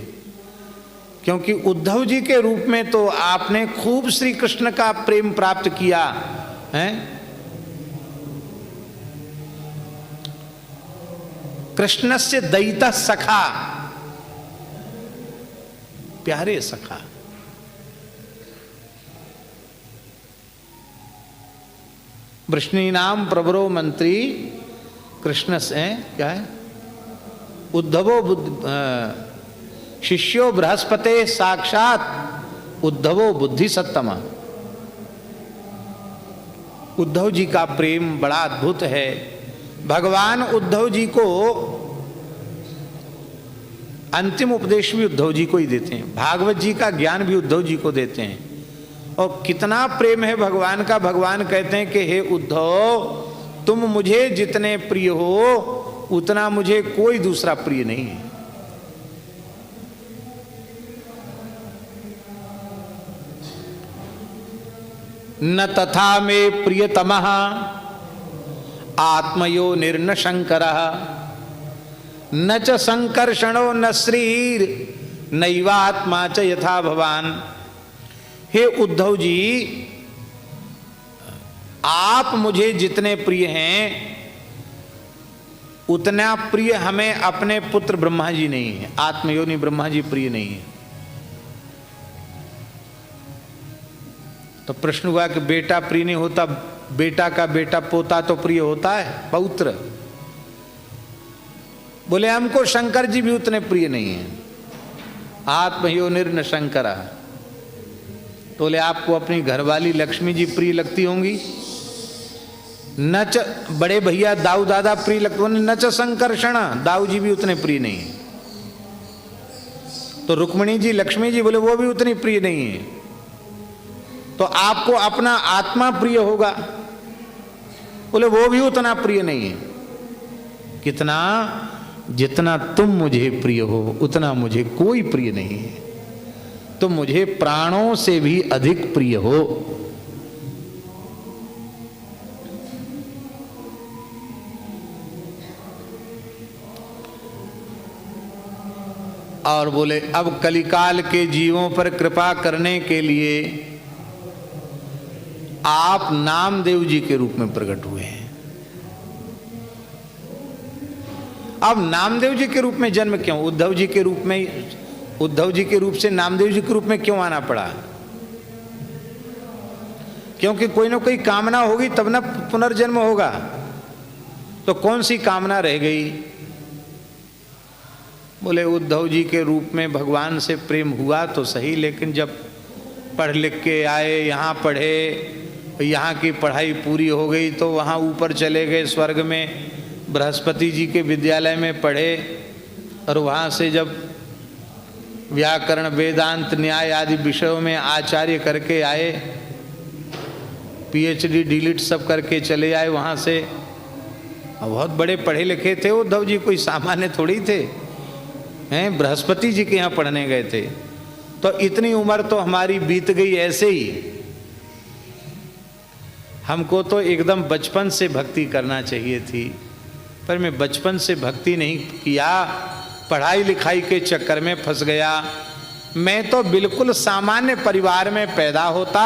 क्योंकि उद्धव जी के रूप में तो आपने खूब श्री कृष्ण का प्रेम प्राप्त किया है। कृष्णस्य दयिता सखा, प्यारे सखा। वृष्णीनाम प्रवरो मंत्री कृष्ण से क्या है, उद्धवो शिष्यो बृहस्पते साक्षात उद्धवो बुद्धि सत्तमा। उद्धव जी का प्रेम बड़ा अद्भुत है। भगवान उद्धव जी को अंतिम उपदेश भी उद्धव जी को ही देते हैं, भागवत जी का ज्ञान भी उद्धव जी को देते हैं। और कितना प्रेम है भगवान का, भगवान कहते हैं कि हे उद्धव तुम मुझे जितने प्रिय हो उतना मुझे कोई दूसरा प्रिय नहीं है। न तथा में प्रियतमः आत्मयो निर्न शंकरः न च संकर्षणो न श्रीर नैवात्मा च यथा भवान। हे उद्धव जी आप मुझे जितने प्रिय हैं उतना प्रिय हमें अपने पुत्र ब्रह्मा जी नहीं है, आत्मयोनि ब्रह्मा जी प्रिय नहीं है। तो प्रश्न हुआ कि बेटा प्रिय नहीं होता, बेटा का बेटा पोता तो प्रिय होता है, पौत्र। बोले हमको शंकर जी भी उतने प्रिय नहीं है, आत्मयोनिर्न शंकर। तो बोले आपको अपनी घरवाली लक्ष्मी जी प्रिय लगती होंगी। न च बड़े भैया दाऊ दादा प्रिय लगते, न च संकर्षण, दाऊ जी भी उतने प्रिय नहीं है। तो रुक्मिणी जी लक्ष्मी जी बोले वो भी उतनी प्रिय नहीं है। तो आपको अपना आत्मा प्रिय होगा, बोले वो भी उतना प्रिय नहीं है। कितना? जितना तुम मुझे प्रिय हो उतना मुझे कोई प्रिय नहीं है। तुम मुझे प्राणों से भी अधिक प्रिय हो। और बोले अब कलिकाल के जीवों पर कृपा करने के लिए आप नामदेव जी के रूप में प्रकट हुए हैं। अब नामदेव जी के रूप में जन्म क्यों? उद्धव जी के रूप में, उद्धव जी के रूप से नामदेव जी के रूप में क्यों आना पड़ा? क्योंकि कोई ना कोई कामना होगी तब ना पुनर्जन्म होगा। तो कौन सी कामना रह गई? बोले उद्धव जी के रूप में भगवान से प्रेम हुआ तो सही, लेकिन जब पढ़ लिख के आए, यहाँ पढ़े, यहाँ की पढ़ाई पूरी हो गई तो वहाँ ऊपर चले गए स्वर्ग में, बृहस्पति जी के विद्यालय में पढ़े, और वहाँ से जब व्याकरण वेदांत न्याय आदि विषयों में आचार्य करके आए, पीएचडी डीलिट सब करके चले आए वहाँ से। बहुत बड़े पढ़े लिखे थे उद्धव जी, कोई सामान्य थोड़ी थे, हैं बृहस्पति जी के यहाँ पढ़ने गए थे। तो इतनी उम्र तो हमारी बीत गई ऐसे ही। हमको तो एकदम बचपन से भक्ति करना चाहिए थी, पर मैं बचपन से भक्ति नहीं किया, पढ़ाई लिखाई के चक्कर में फंस गया। मैं तो बिल्कुल सामान्य परिवार में पैदा होता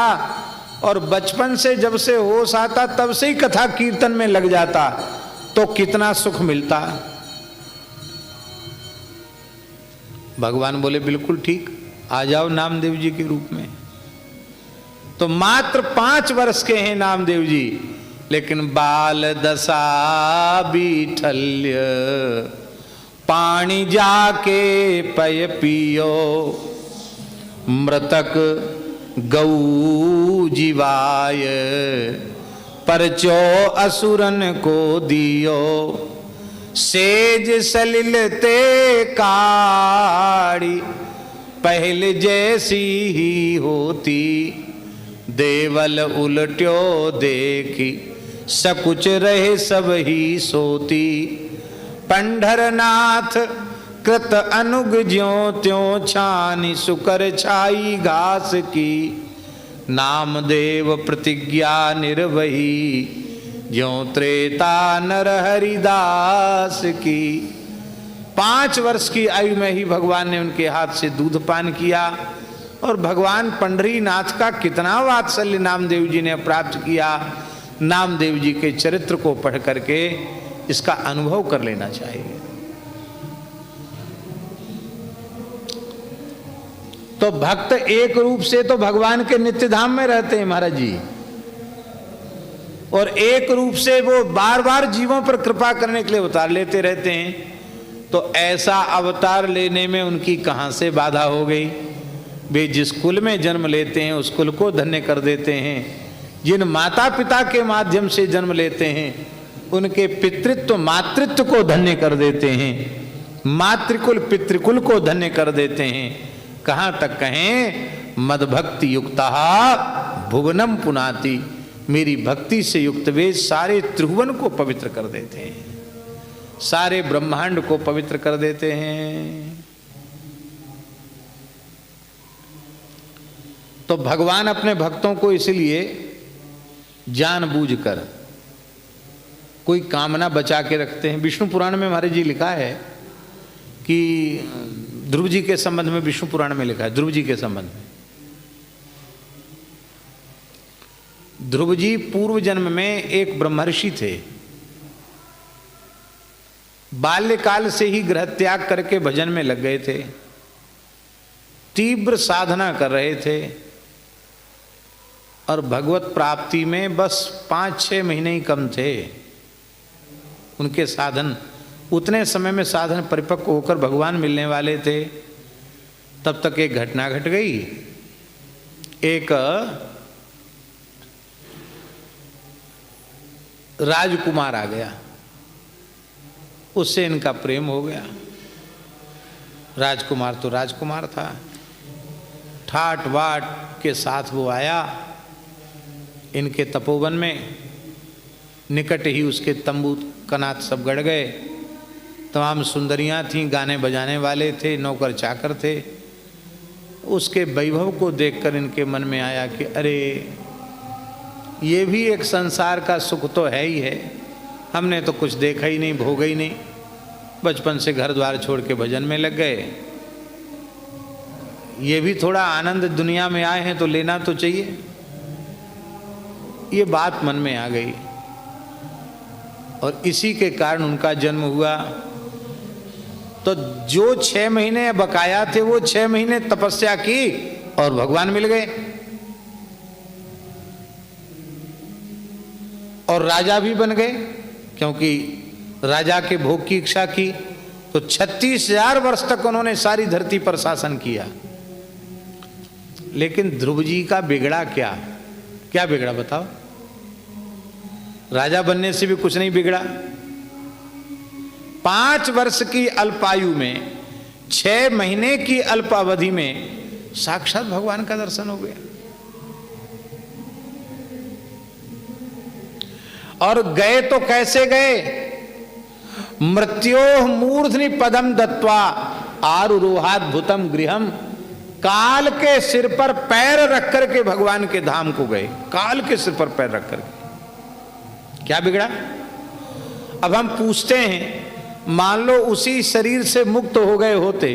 और बचपन से जब से होश आता तब से ही कथा कीर्तन में लग जाता तो कितना सुख मिलता। भगवान बोले बिल्कुल ठीक, आ जाओ नामदेव जी के रूप में। तो मात्र 5 वर्ष के हैं नामदेव जी, लेकिन बाल दशा बीठल्य पानी जाके पय पियो, मृतक गौ जीवाय परचो असुरन को दियो, सेज सलिल ते काड़ी पहले जैसी ही होती, देवल उलट्यो देखी सकुच रहे सब ही सोती, पंढरनाथ कृत अनुग ज्यों त्यों छानी सुकर छाई घास की, नामदेव प्रतिज्ञा निर्वही ज्यों त्रेता नर हरिदास की। 5 वर्ष की आयु में ही भगवान ने उनके हाथ से दूध पान किया, और भगवान पंढरीनाथ का कितना वात्सल्य नामदेव जी ने प्राप्त किया। नामदेव जी के चरित्र को पढ़ करके इसका अनुभव कर लेना चाहिए। तो भक्त एक रूप से तो भगवान के नित्य धाम में रहते हैं महाराज जी, और एक रूप से वो बार बार जीवों पर कृपा करने के लिए अवतार लेते रहते हैं। तो ऐसा अवतार लेने में उनकी कहां से बाधा हो गई? वे जिस कुल में जन्म लेते हैं उस कुल को धन्य कर देते हैं। जिन माता पिता के माध्यम से जन्म लेते हैं उनके पितृत्व मातृत्व को धन्य कर देते हैं, मातृकुल पितृकुल को धन्य कर देते हैं। कहां तक कहें? मदभक्ति युक्ता भुवनम पुनाति, मेरी भक्ति से युक्त वे सारे त्रिभुवन को पवित्र कर देते हैं, सारे ब्रह्मांड को पवित्र कर देते हैं। तो भगवान अपने भक्तों को इसलिए जानबूझकर कोई कामना बचा के रखते हैं। विष्णु पुराण में महाराज जी लिखा है कि ध्रुव जी के संबंध में, विष्णु पुराण में लिखा है ध्रुव जी के संबंध में, ध्रुव जी पूर्व जन्म में एक ब्रह्मर्षि थे। बाल्यकाल से ही गृह त्याग करके भजन में लग गए थे, तीव्र साधना कर रहे थे, और भगवत प्राप्ति में बस 5-6 महीने ही कम थे उनके साधन। उतने समय में साधन परिपक्व होकर भगवान मिलने वाले थे। तब तक एक घटना घट गई। एक राजकुमार आ गया, उससे इनका प्रेम हो गया। राजकुमार तो राजकुमार था, ठाट बाट के साथ वो आया इनके तपोवन में। निकट ही उसके तंबू कनात सब गड़ गए, तमाम सुंदरियां थीं, गाने बजाने वाले थे, नौकर चाकर थे। उसके वैभव को देखकर इनके मन में आया कि अरे ये भी एक संसार का सुख तो है ही है, हमने तो कुछ देखा ही नहीं, भोगा ही नहीं, बचपन से घर द्वार छोड़ के भजन में लग गए, ये भी थोड़ा आनंद दुनिया में आए हैं तो लेना तो चाहिए। ये बात मन में आ गई और इसी के कारण उनका जन्म हुआ। तो जो 6 महीने बकाया थे वो 6 महीने तपस्या की और भगवान मिल गए, और राजा भी बन गए, क्योंकि राजा के भोग की इच्छा की तो 36,000 वर्ष तक उन्होंने सारी धरती पर शासन किया। लेकिन ध्रुव जी का बिगड़ा क्या? क्या बिगड़ा बताओ? राजा बनने से भी कुछ नहीं बिगड़ा। 5 वर्ष की अल्पायु में 6 महीने की अल्पावधि में साक्षात भगवान का दर्शन हो गया। और गए तो कैसे गए? मृत्योः मूर्धनि पदम दत्वा आरुरोहाद्भुतम गृहम। काल के सिर पर पैर रख करके भगवान के धाम को गए, काल के सिर पर पैर रख करके। क्या बिगड़ा? अब हम पूछते हैं, मान लो उसी शरीर से मुक्त हो गए होते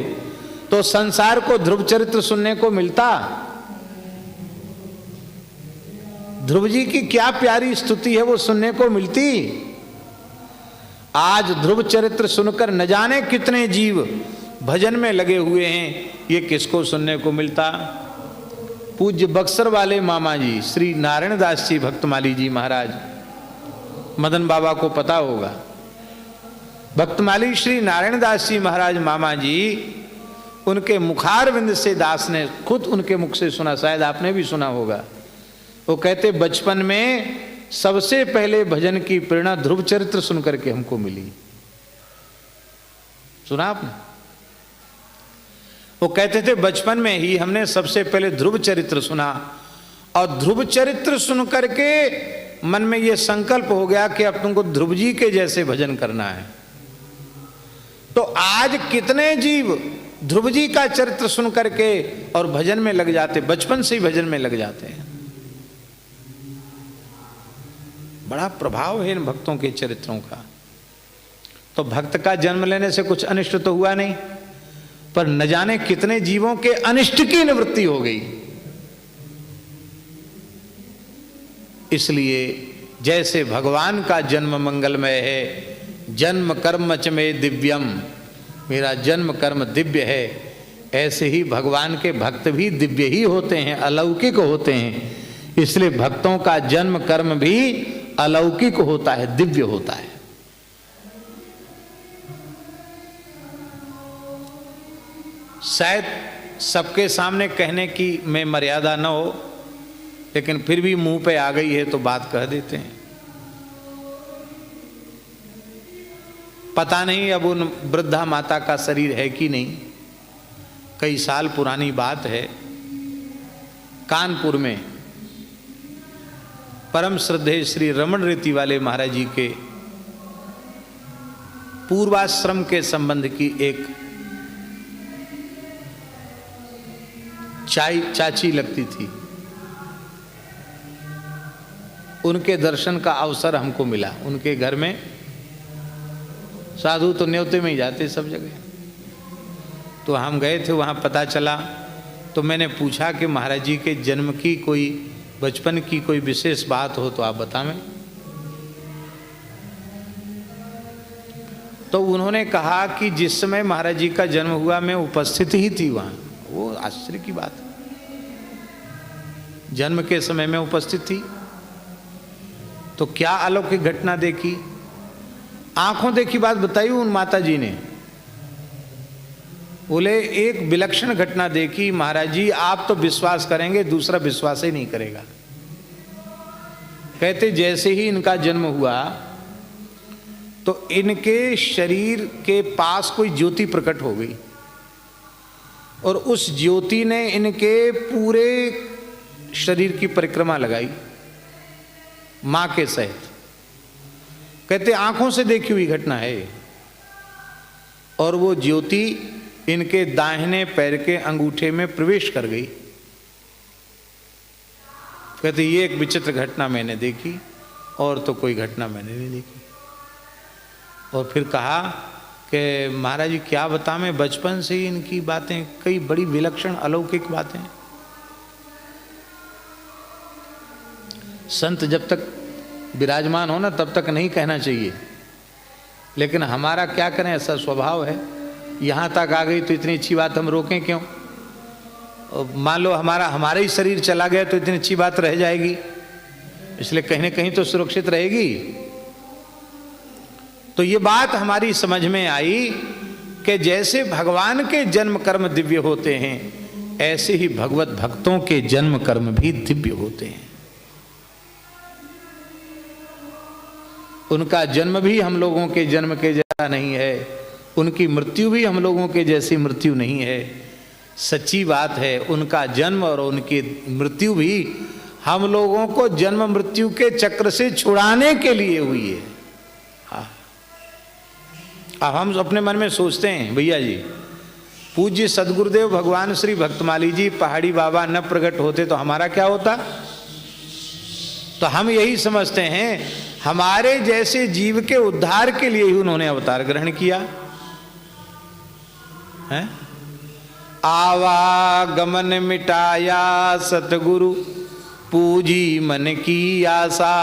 तो संसार को ध्रुव चरित्र सुनने को मिलता? ध्रुव जी की क्या प्यारी स्तुति है वो सुनने को मिलती? आज ध्रुव चरित्र सुनकर न जाने कितने जीव भजन में लगे हुए हैं, ये किसको सुनने को मिलता? पूज्य बक्सर वाले मामा जी श्री नारायण दास जी भक्तमाली जी महाराज, मदन बाबा को पता होगा, भक्तमाली श्री नारायण दास जी महाराज मामा जी, उनके मुखारविंद से दास ने खुद उनके मुख से सुना, शायद आपने भी सुना होगा। वो कहते बचपन में सबसे पहले भजन की प्रेरणा ध्रुव चरित्र सुनकर के हमको मिली। सुना आपने? वो कहते थे बचपन में ही हमने सबसे पहले ध्रुव चरित्र सुना, और ध्रुव चरित्र सुन करके मन में ये संकल्प हो गया कि अब तुमको ध्रुव जी के जैसे भजन करना है। तो आज कितने जीव ध्रुव जी का चरित्र सुन करके और भजन में लग जाते, बचपन से ही भजन में लग जाते हैं। बड़ा प्रभाव है इन भक्तों के चरित्रों का। तो भक्त का जन्म लेने से कुछ अनिष्ट तो हुआ नहीं, पर न जाने कितने जीवों के अनिष्ट की निवृत्ति हो गई। इसलिए जैसे भगवान का जन्म मंगलमय है, जन्म कर्म च में दिव्यम, मेरा जन्म कर्म दिव्य है, ऐसे ही भगवान के भक्त भी दिव्य ही होते हैं, अलौकिक होते हैं। इसलिए भक्तों का जन्म कर्म भी अलौकिक होता है, दिव्य होता है। शायद सबके सामने कहने की में मर्यादा न हो, लेकिन फिर भी मुंह पे आ गई है तो बात कह देते हैं। पता नहीं अब उन वृद्धा माता का शरीर है कि नहीं, कई साल पुरानी बात है। कानपुर में परम श्रद्धेय श्री रमन रीति वाले महाराज जी के पूर्वाश्रम के संबंध की एक चाची लगती थी, उनके दर्शन का अवसर हमको मिला। उनके घर में साधु तो न्योते में ही जाते सब जगह, तो हम गए थे, वहाँ पता चला। तो मैंने पूछा कि महाराज जी के जन्म की कोई, बचपन की कोई विशेष बात हो तो आप बतावें। तो उन्होंने कहा कि जिस समय महाराज जी का जन्म हुआ मैं उपस्थित ही थी वहाँ। वो आश्चर्य की बात है, जन्म के समय में उपस्थित थी। तो क्या अलौकिक घटना देखी, आंखों देखी बात बताई उन माता जी ने। बोले एक विलक्षण घटना देखी महाराज जी, आप तो विश्वास करेंगे, दूसरा विश्वास ही नहीं करेगा। कहते जैसे ही इनका जन्म हुआ तो इनके शरीर के पास कोई ज्योति प्रकट हो गई और उस ज्योति ने इनके पूरे शरीर की परिक्रमा लगाई मां के सहित। कहते आंखों से देखी हुई घटना है और वो ज्योति इनके दाहिने पैर के अंगूठे में प्रवेश कर गई। कहते ये एक विचित्र घटना मैंने देखी और तो कोई घटना मैंने नहीं देखी। और फिर कहा कि महाराज जी क्या बता, मैं बचपन से ही इनकी बातें कई बड़ी विलक्षण अलौकिक बातें। संत जब तक विराजमान हो ना तब तक नहीं कहना चाहिए, लेकिन हमारा क्या करें, ऐसा स्वभाव है। यहाँ तक आ गई तो इतनी अच्छी बात हम रोकें क्यों? मान लो हमारा ही शरीर चला गया तो इतनी अच्छी बात रह जाएगी, इसलिए कहीं ना कहीं तो सुरक्षित रहेगी। तो ये बात हमारी समझ में आई कि जैसे भगवान के जन्म कर्म दिव्य होते हैं, ऐसे ही भगवत भक्तों के जन्म कर्म भी दिव्य होते हैं। उनका जन्म भी हम लोगों के जन्म के जैसा नहीं है, उनकी मृत्यु भी हम लोगों के जैसी मृत्यु नहीं है। सच्ची बात है, उनका जन्म और उनकी मृत्यु भी हम लोगों को जन्म मृत्यु के चक्र से छुड़ाने के लिए हुई है। हाँ, अब हम अपने मन में सोचते हैं भैया जी, पूज्य सदगुरुदेव भगवान श्री भक्तमाली जी पहाड़ी बाबा न प्रकट होते तो हमारा क्या होता? तो हम यही समझते हैं हमारे जैसे जीव के उद्धार के लिए ही उन्होंने अवतार ग्रहण किया है। आवागमन मिटाया सतगुरु पूजी मन की आशा,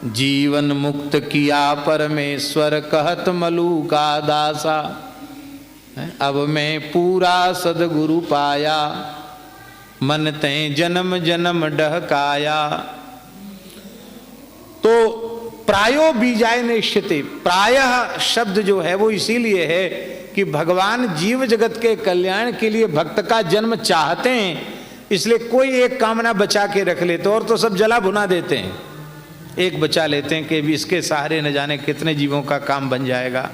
जीवन मुक्त किया परमेश्वर कहत मलू का दासा। अब मैं पूरा सदगुरु पाया, मन तैं जन्म जन्म डहकाया। तो प्रायो बीजाय निश्चिते, प्रायः शब्द जो है वो इसीलिए है कि भगवान जीव जगत के कल्याण के लिए भक्त का जन्म चाहते हैं, इसलिए कोई एक कामना बचा के रख लेते, और तो सब जला भुना देते हैं। एक बचा लेते हैं कि भी इसके सहारे न जाने कितने जीवों का काम बन जाएगा,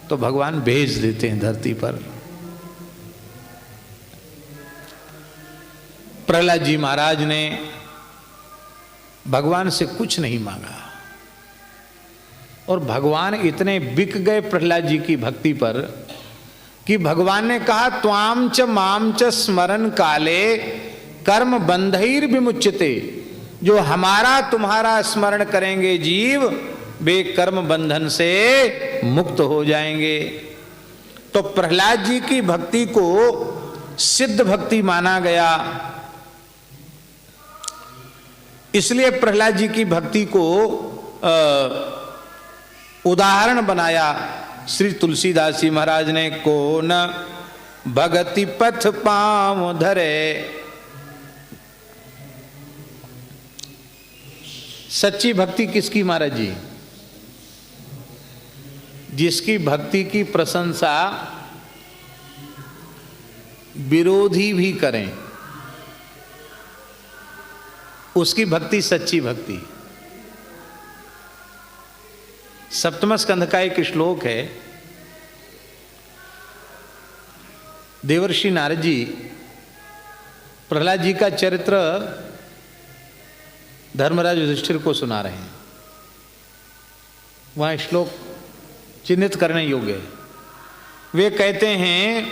तो भगवान भेज देते हैं धरती पर। प्रहलाद जी महाराज ने भगवान से कुछ नहीं मांगा और भगवान इतने बिक गए प्रहलाद जी की भक्ति पर कि भगवान ने कहा त्वाम च माम च स्मरण काले कर्म बंधैर विमुच्यते। जो हमारा तुम्हारा स्मरण करेंगे जीव, वे कर्म बंधन से मुक्त हो जाएंगे। तो प्रहलाद जी की भक्ति को सिद्ध भक्ति माना गया, इसलिए प्रहलाद जी की भक्ति को उदाहरण बनाया श्री तुलसीदास जी महाराज ने। को न भगति पथ पांव धरे, सच्ची भक्ति किसकी महाराज जी? जिसकी भक्ति की प्रशंसा विरोधी भी करें, उसकी भक्ति सच्ची भक्ति। सप्तम स्कंध का एक श्लोक है, देवर्षि नारद जी प्रहलाद जी का चरित्र धर्मराज युधिष्ठिर को सुना रहे हैं। वहां श्लोक चिन्हित करने योग्य है। वे कहते हैं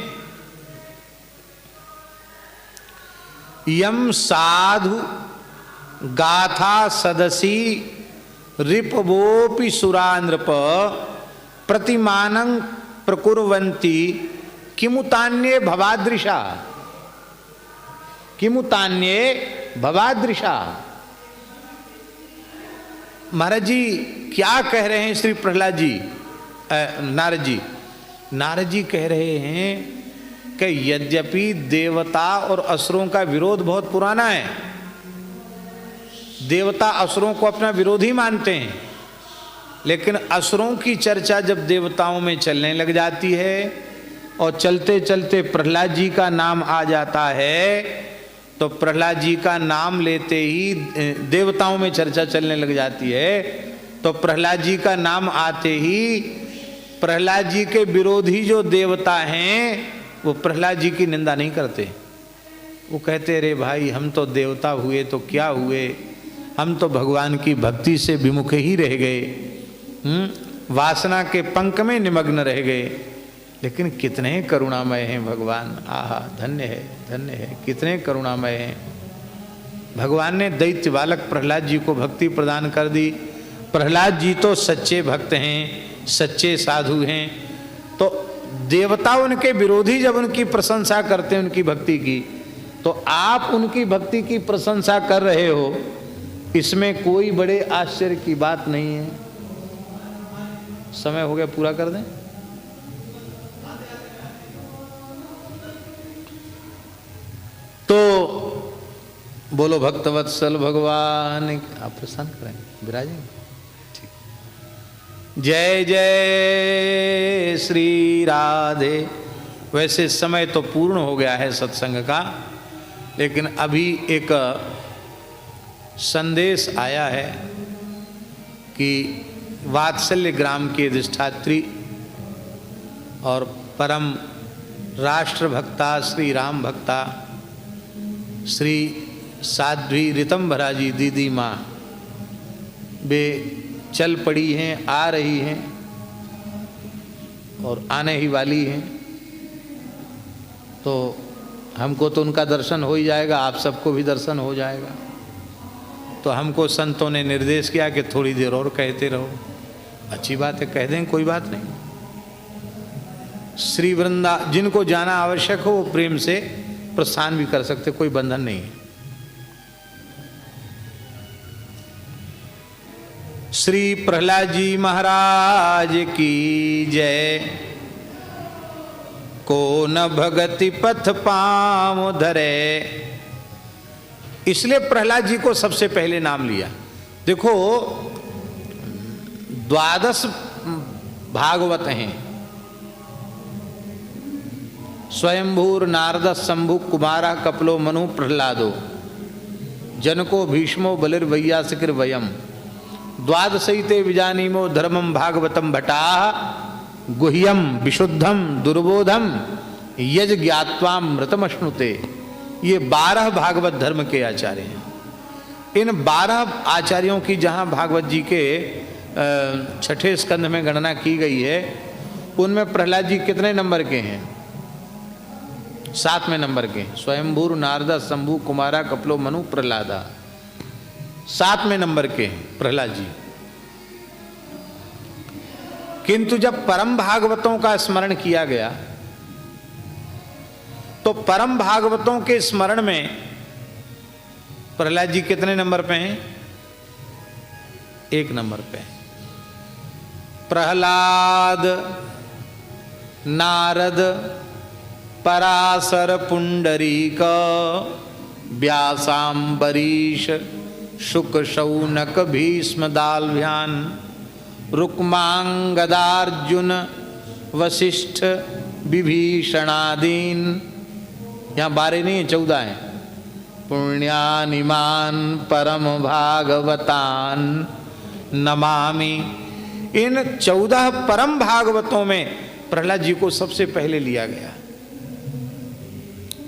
यम साधु गाथा सदसी रिपवोपि सुरानृप प्रतिमानं प्रकुर्वन्ति किमुतान्ये भवादृशा। किमुतान्ये भवादृशा। महाराज जी क्या कह रहे हैं श्री प्रहलाद जी? नारद जी कह रहे हैं कि यद्यपि देवता और असुरों का विरोध बहुत पुराना है, देवता असुरों को अपना विरोधी मानते हैं, लेकिन असुरों की चर्चा जब देवताओं में चलने लग जाती है और चलते चलते प्रहलाद जी का नाम आ जाता है, तो प्रहलाद जी का नाम लेते ही देवताओं में चर्चा चलने लग जाती है। तो प्रहलाद जी का नाम आते ही प्रहलाद जी के विरोधी जो देवता हैं वो प्रहलाद जी की निंदा नहीं करते। वो कहते रे भाई हम तो देवता हुए तो क्या हुए, हम तो भगवान की भक्ति से विमुख ही रह गए, वासना के पंख में निमग्न रह गए। लेकिन कितने करुणामय हैं भगवान, आहा धन्य है, कितने करुणामय हैं। भगवान ने दैत्य बालक प्रहलाद जी को भक्ति प्रदान कर दी। प्रहलाद जी तो सच्चे भक्त हैं, सच्चे साधु हैं। तो देवता उनके विरोधी जब उनकी प्रशंसा करते हैं उनकी भक्ति की, तो आप उनकी भक्ति की प्रशंसा कर रहे हो, इसमें कोई बड़े आश्चर्य की बात नहीं है। समय हो गया, पूरा कर दें। तो बोलो भक्तवत्सल भगवान, आप प्रसन्न करें, विराजेंगे। ठीक, जय जय श्री राधे। वैसे समय तो पूर्ण हो गया है सत्संग का, लेकिन अभी एक संदेश आया है कि वात्सल्य ग्राम की अधिष्ठात्री और परम राष्ट्र भक्ता श्री राम भक्ता श्री साध्वी ऋतंभरा जी दीदी माँ वे चल पड़ी हैं, आ रही हैं और आने ही वाली हैं। तो हमको तो उनका दर्शन हो ही जाएगा, आप सबको भी दर्शन हो जाएगा। तो हमको संतों ने निर्देश किया कि थोड़ी देर और कहते रहो। अच्छी बात है, कह दें, कोई बात नहीं। श्री वृंदा जिनको जाना आवश्यक हो वो प्रेम से प्रस्थान भी कर सकते, कोई बंधन नहीं है। श्री प्रहलाद जी महाराज की जय। को न भगति पथ पाँव धरे। इसलिए प्रहलाद जी को सबसे पहले नाम लिया। देखो 12 भागवत हैं। स्वयंभूर नारद शंभु कुमारा कपलो मनु प्रहलादो जनको भीष्मो बलिर्वैयासिकिर वयम 12 विजानीमो धर्मम भागवतम भटा गुह्यम विशुद्धम दुर्बोधम यज ज्ञात्वामृतमश्नुते। ये 12 भागवत धर्म के आचार्य हैं। इन 12 आचार्यों की जहाँ भागवत जी के 6ठे स्कंध में गणना की गई है, उनमें प्रहलाद जी कितने नंबर के हैं? 7वें नंबर के। स्वयंभूर नारद शंभु कुमारा कपलो मनु प्रहलादा 7वें नंबर के हैं प्रहलाद जी। किंतु जब परम भागवतों का स्मरण किया गया तो परम भागवतों के स्मरण में प्रहलाद जी कितने नंबर पे हैं? 1 नंबर पे। प्रहलाद, नारद, पराशर, पुंडरीक, व्यासांबरीश, शुक, शौनक, भीष्म, दालभ्यान, रुक्मांगदार्जुन, वशिष्ठ, विभीषणादीन। यहाँ 12 नहीं है, 14 है। पुण्यानिमान परम भागवतान नमामि। इन 14 परम भागवतों में प्रहलाद जी को सबसे पहले लिया गया।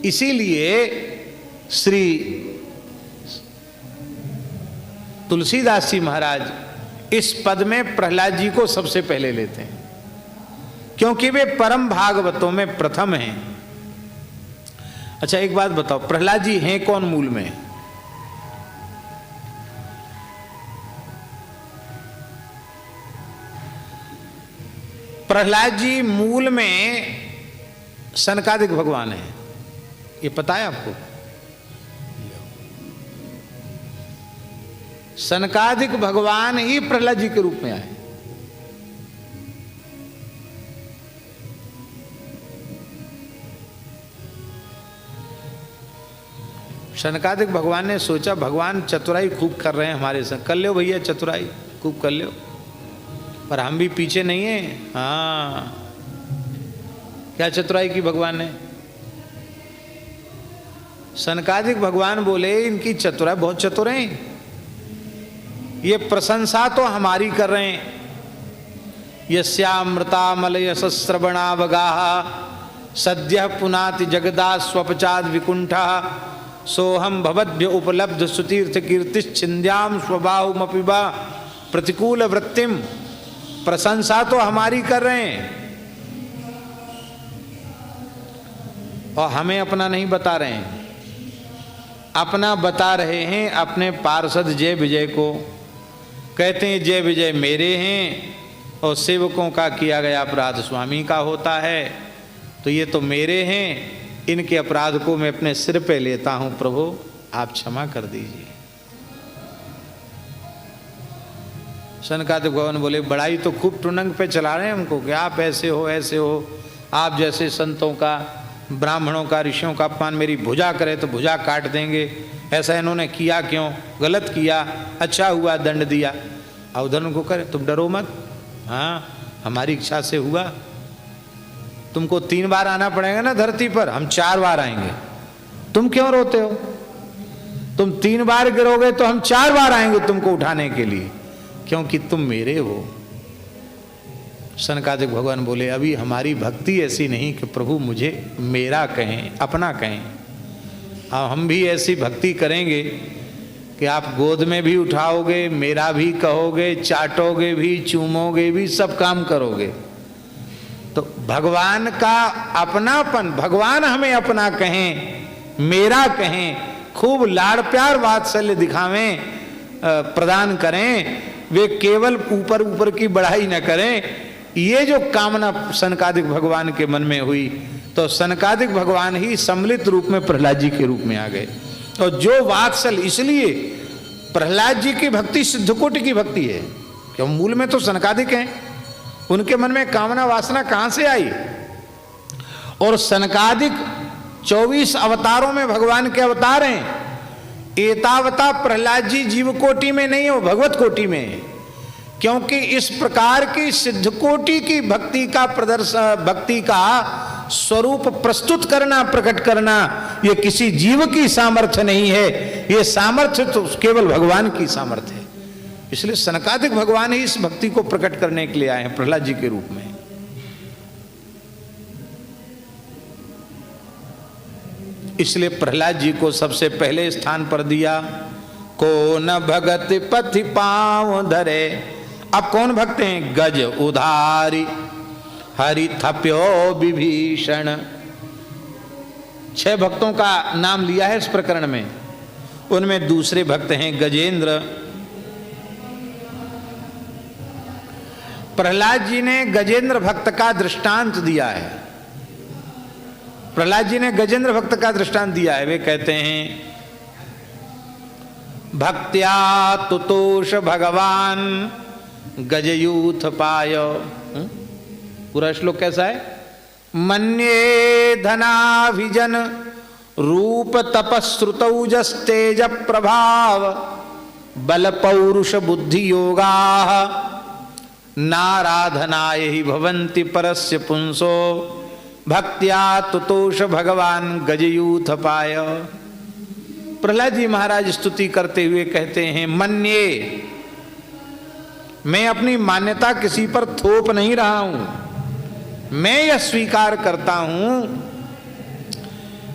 इसीलिए श्री तुलसीदास जी महाराज इस पद में प्रहलाद जी को सबसे पहले लेते हैं, क्योंकि वे परम भागवतों में प्रथम हैं। अच्छा एक बात बताओ, प्रहलाद जी हैं कौन मूल में? प्रहलाद जी मूल में सनकादिक भगवान है, ये पता है आपको? सनकादिक भगवान ही प्रहलाद जी के रूप में आए। सनकादिक भगवान ने सोचा भगवान चतुराई खूब कर रहे हैं हमारे संग, कर लो भैया चतुराई खूब कर लो, पर हम भी पीछे नहीं हैं। हाँ, क्या चतुराई की भगवान ने? सनकादिक भगवान बोले इनकी चतुराई, बहुत चतुर हैं ये, प्रशंसा तो हमारी कर रहे हैं। यस्यामृतामल यशस्रवणावगाः सद्यः पुनाति जगदा स्वपचाद विकुंठा सोहम भवद्भ्य उपलब्ध सुतीर्थ कीर्तिश्छिन्द्याम स्वबाहुमपि वा प्रतिकूल वृत्तिम। प्रशंसा तो हमारी कर रहे हैं और हमें अपना नहीं बता रहे हैं, अपना बता रहे हैं अपने पार्षद जय विजय को। कहते हैं जय विजय मेरे हैं और सेवकों का किया गया अपराध स्वामी का होता है, तो ये तो मेरे हैं, इनके अपराध को मैं अपने सिर पे लेता हूं, प्रभु आप क्षमा कर दीजिए। सनकादिक भगवान बोले बड़ाई तो खूब टुनंग पे चला रहे हैं हमको कि आप ऐसे हो ऐसे हो, आप जैसे संतों का ब्राह्मणों का ऋषियों का अपमान, मेरी भुजा करे तो भुजा काट देंगे, ऐसा इन्होंने किया क्यों, गलत किया, अच्छा हुआ दंड दिया। और उधर उनको करे तुम डरो मत, हाँ हमारी इच्छा से हुआ, तुमको 3 बार आना पड़ेगा ना धरती पर, हम 4 बार आएंगे, तुम क्यों रोते हो, तुम 3 बार गिरोगे तो हम 4 बार आएंगे तुमको उठाने के लिए, क्योंकि तुम मेरे हो। सनकादिक भगवान बोले अभी हमारी भक्ति ऐसी नहीं कि प्रभु मुझे मेरा कहें, अपना कहें। अब हम भी ऐसी भक्ति करेंगे कि आप गोद में भी उठाओगे, मेरा भी कहोगे, चाटोगे भी, चूमोगे भी, सब काम करोगे। तो भगवान का अपनापन, भगवान हमें अपना कहें, मेरा कहें, खूब लाड़ प्यार वात्सल्य दिखावें, प्रदान करें, वे केवल ऊपर ऊपर की बढ़ाई न करें। ये जो कामना सनकादिक भगवान के मन में हुई तो सनकादिक भगवान ही सम्मिलित रूप में प्रहलाद जी के रूप में आ गए। और जो वात्सल, इसलिए प्रहलाद जी की भक्ति सिद्धकोटि की भक्ति है, क्यों मूल में तो सनकादिक हैं, उनके मन में कामना वासना कहां से आई। और सनकादिक 24 अवतारों में भगवान के अवतार हैं, एतावता प्रहलाद जी जीव कोटि में नहीं हो, भगवत कोटि में है। क्योंकि इस प्रकार की सिद्ध कोटि की भक्ति का प्रदर्शन, भक्ति का स्वरूप प्रस्तुत करना, प्रकट करना, ये किसी जीव की सामर्थ्य नहीं है, ये सामर्थ्य तो केवल भगवान की सामर्थ्य है। इसलिए सनकादिक भगवान ही इस भक्ति को प्रकट करने के लिए आए हैं प्रहलाद जी के रूप में। इसलिए प्रहलाद जी को सबसे पहले स्थान पर दिया। को न भगत पथि पांव धरे, अब कौन भक्त हैं, गज उधारी हरि थप्यो विभीषण। 6 भक्तों का नाम लिया है इस प्रकरण में, उनमें दूसरे भक्त हैं गजेंद्र। प्रहलाद जी ने गजेंद्र भक्त का दृष्टांत दिया है, प्रहलाद जी ने गजेंद्र भक्त का दृष्टांत दिया है। वे कहते हैं भक्त्या तुतोष भगवान गजयूथ पाय। पूरा श्लोक कैसा है, मन्ये धनाभिजन रूप तपस्रुतौजस्तेज प्रभाव बल पौरुष बुद्धि योगा नाराधनाय ही भवन्ति परस्य पुंसो भक्त्या तुतोष भगवान गजयूथ पाय। प्रहलाद जी महाराज स्तुति करते हुए कहते हैं मन्ये, मैं अपनी मान्यता किसी पर थोप नहीं रहा हूं, मैं यह स्वीकार करता हूं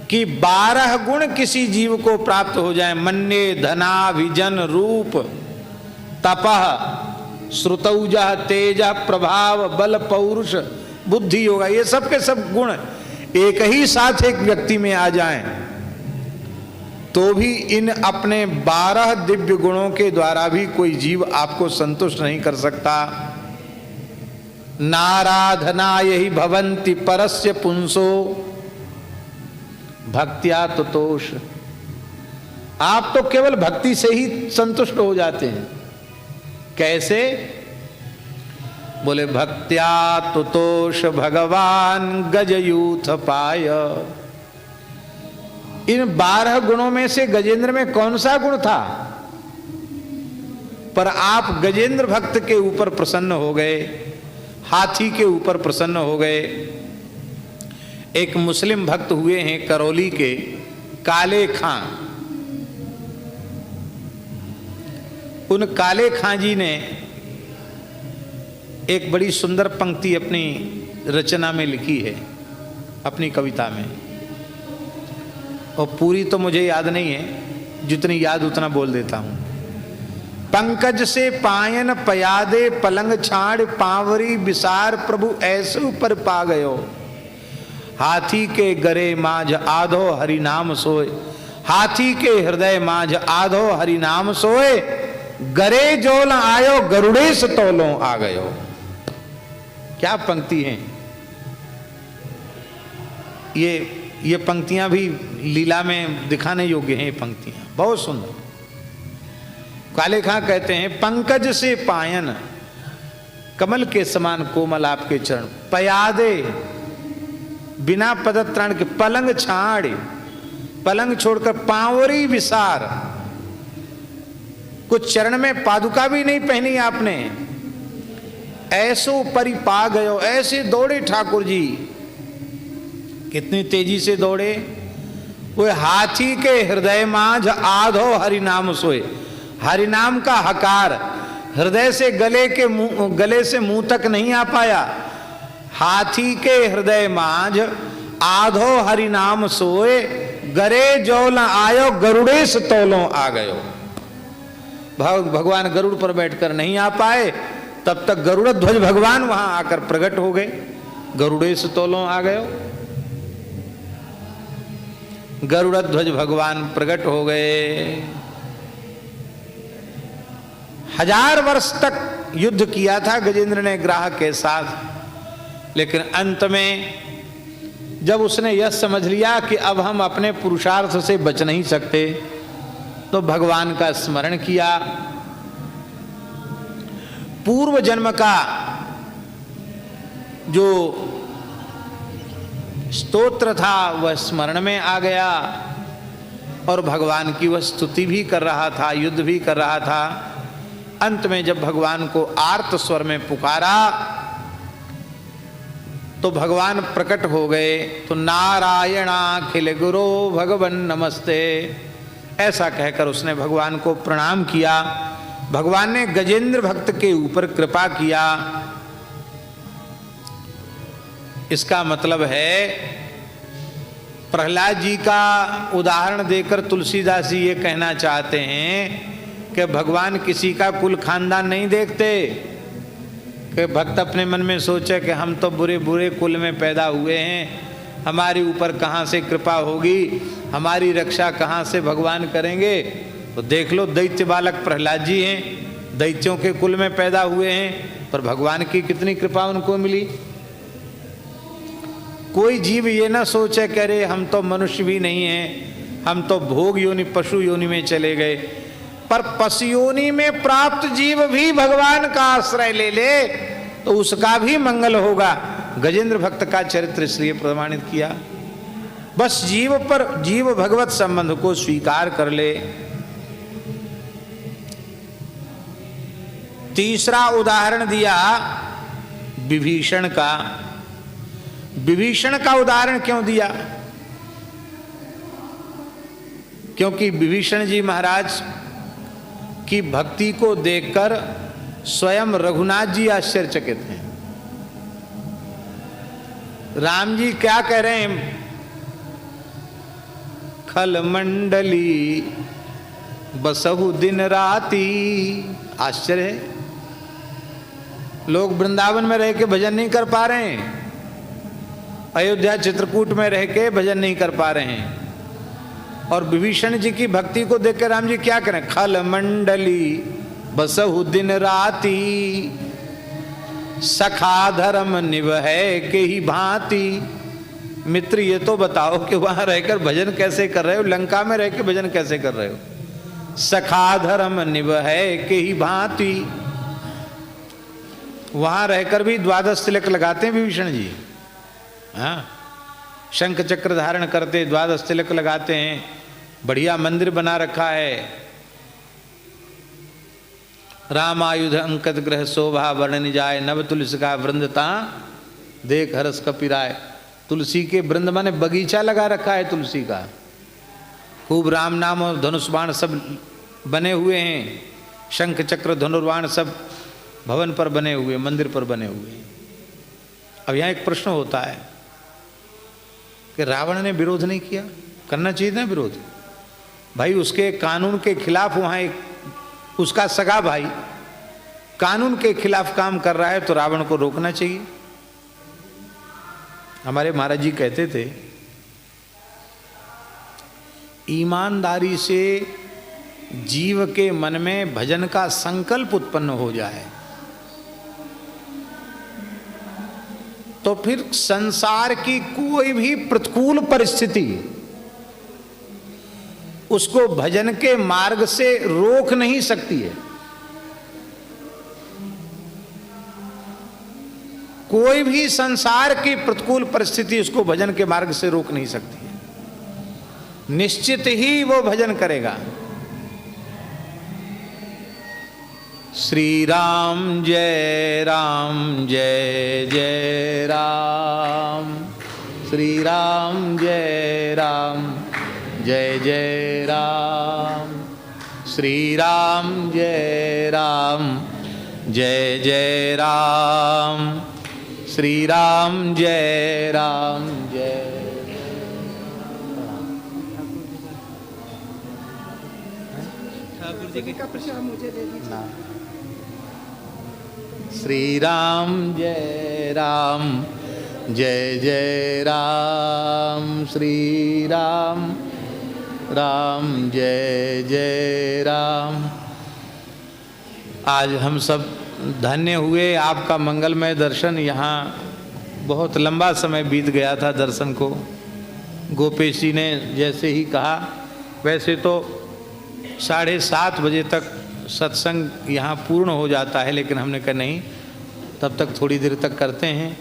कि 12 गुण किसी जीव को प्राप्त हो जाए। मन्ये धनाभिजन रूप तपः श्रुतौजः तेजः प्रभाव बल पौरुष बुद्धि योगा, ये सब के सब गुण एक ही साथ एक व्यक्ति में आ जाएं तो भी इन अपने 12 दिव्य गुणों के द्वारा भी कोई जीव आपको संतुष्ट नहीं कर सकता। नाराधनाय ही भवन्ति परस्य पुंसो भक्त्या तुतोष। आप तो केवल भक्ति से ही संतुष्ट हो जाते हैं। कैसे, बोले भक्त्या तुतोष भगवान गजयूथ पाय। इन 12 गुणों में से गजेंद्र में कौन सा गुण था, पर आप गजेंद्र भक्त के ऊपर प्रसन्न हो गए, हाथी के ऊपर प्रसन्न हो गए। एक मुस्लिम भक्त हुए हैं करौली के, काले खां। उन काले खां जी ने एक बड़ी सुंदर पंक्ति अपनी रचना में लिखी है, अपनी कविता में, और पूरी तो मुझे याद नहीं है, जितनी याद उतना बोल देता हूं। पंकज से पायन पयादे पलंग छाड़ पावरी विसार प्रभु ऐसु पर पा गयो। हाथी के गरे माझ आधो हरि नाम सोए, हाथी के हृदय माझ आधो हरि नाम सोए, गरे जोल आयो गरुड़ेश तोलो आ गयो। क्या पंक्ति है ये पंक्तियां भी लीला में दिखाने योग्य हैं। ये पंक्तियां बहुत सुंदर। काले खां कहते हैं, पंकज से पायन, कमल के समान कोमल आपके चरण, पयादे बिना पदत्राण के, पलंग छाड़, पलंग छोड़कर पांवरी विसार, कुछ चरण में पादुका भी नहीं पहनी आपने, ऐसो परि पा गयो, ऐसे दौड़े ठाकुर जी। कितनी तेजी से दौड़े। वो हाथी के हृदय माझ आधो हरि नाम सोए, हरि नाम का हकार हृदय से गले से मुंह तक नहीं आ पाया। हाथी के हृदय माझ आधो हरि नाम सोए, गरे जोल आयो गरुड़ेश तोलो आ गयो। भगवान गरुड़ पर बैठकर नहीं आ पाए, तब तक गरुड़ ध्वज भगवान वहां आकर प्रकट हो गए। गरुड़ेश तोलो आ गयो, गरुड़ ध्वज भगवान प्रकट हो गए। 1000 वर्ष तक युद्ध किया था गजेंद्र ने ग्राहक के साथ, लेकिन अंत में जब उसने यह समझ लिया कि अब हम अपने पुरुषार्थ से बच नहीं सकते, तो भगवान का स्मरण किया। पूर्व जन्म का जो स्तोत्र था वह स्मरण में आ गया, और भगवान की वह स्तुति भी कर रहा था, युद्ध भी कर रहा था। अंत में जब भगवान को आर्त स्वर में पुकारा तो भगवान प्रकट हो गए। तो नारायणाखिल गुरो भगवन नमस्ते, ऐसा कहकर उसने भगवान को प्रणाम किया। भगवान ने गजेंद्र भक्त के ऊपर कृपा किया। इसका मतलब है, प्रहलाद जी का उदाहरण देकर तुलसीदास जी ये कहना चाहते हैं कि भगवान किसी का कुल खानदान नहीं देखते, कि भक्त अपने मन में सोचे कि हम तो बुरे बुरे कुल में पैदा हुए हैं, हमारे ऊपर कहाँ से कृपा होगी, हमारी रक्षा कहाँ से भगवान करेंगे। तो देख लो, दैत्य बालक प्रहलाद जी हैं, दैत्यों के कुल में पैदा हुए हैं, पर भगवान की कितनी कृपा उनको मिली। कोई जीव ये ना सोचे कि अरे हम तो मनुष्य भी नहीं हैं, हम तो भोग योनि पशु योनि में चले गए। पर पशु योनि में प्राप्त जीव भी भगवान का आश्रय ले ले तो उसका भी मंगल होगा। गजेंद्र भक्त का चरित्र इसलिए प्रमाणित किया। बस जीव भगवत संबंध को स्वीकार कर ले। तीसरा उदाहरण दिया विभीषण का। विभीषण का उदाहरण क्यों दिया? क्योंकि विभीषण जी महाराज की भक्ति को देखकर स्वयं रघुनाथ जी आश्चर्यचकित हैं। राम जी क्या कह रहे हैं? खल मंडली बसहु दिन राती। आश्चर्य है, लोग वृंदावन में रह के भजन नहीं कर पा रहे हैं, अयोध्या चित्रकूट में रह के भजन नहीं कर पा रहे हैं, और विभीषण जी की भक्ति को देखकर राम जी क्या करें? खल मंडली बसहु दिन राती, सखा धर्म निवहै के ही भांति। मित्र ये तो बताओ कि वहां रहकर भजन कैसे कर रहे हो, लंका में रह के भजन कैसे कर रहे हो? सखा धर्म निवहै के ही भांति। वहां रहकर भी 12 तिलक लगाते हैं विभीषण जी। हाँ, शंख चक्र धारण करते, 12 तिलक लगाते हैं, बढ़िया मंदिर बना रखा है। रामायुध अंकत ग्रह शोभा वर्णन जाय, नव तुलसी का वृंदता देख हरस कपिराय। तुलसी के वृंद माने बगीचा लगा रखा है तुलसी का। खूब राम नाम और धनुष बाण सब बने हुए हैं, शंख चक्र धनुर्बाण सब भवन पर बने हुए, मंदिर पर बने हुए हैं। अब यहाँ एक प्रश्न होता है कि रावण ने विरोध नहीं किया, करना चाहिए ना विरोध। भाई उसके कानून के खिलाफ वहाँ एक उसका सगा भाई कानून के खिलाफ काम कर रहा है तो रावण को रोकना चाहिए। हमारे महाराज जी कहते थे ईमानदारी से जीव के मन में भजन का संकल्प उत्पन्न हो जाए तो फिर संसार की कोई भी प्रतिकूल परिस्थिति उसको भजन के मार्ग से रोक नहीं सकती है। कोई भी संसार की प्रतिकूल परिस्थिति उसको भजन के मार्ग से रोक नहीं सकती है। निश्चित ही वो भजन करेगा। श्री राम जय जय राम, श्री राम जय जय राम, श्री राम जय जय राम, श्री राम जय ठाकुर जी का प्रसाद मुझे दे दीजिए। श्री राम जय जय राम, श्री राम जय जय राम। आज हम सब धन्य हुए, आपका मंगलमय दर्शन। यहाँ बहुत लंबा समय बीत गया था दर्शन को। गोपेश जी ने जैसे ही कहा, वैसे तो 7:30 बजे तक सत्संग यहाँ पूर्ण हो जाता है, लेकिन हमने कहा नहीं, तब तक थोड़ी देर तक करते हैं,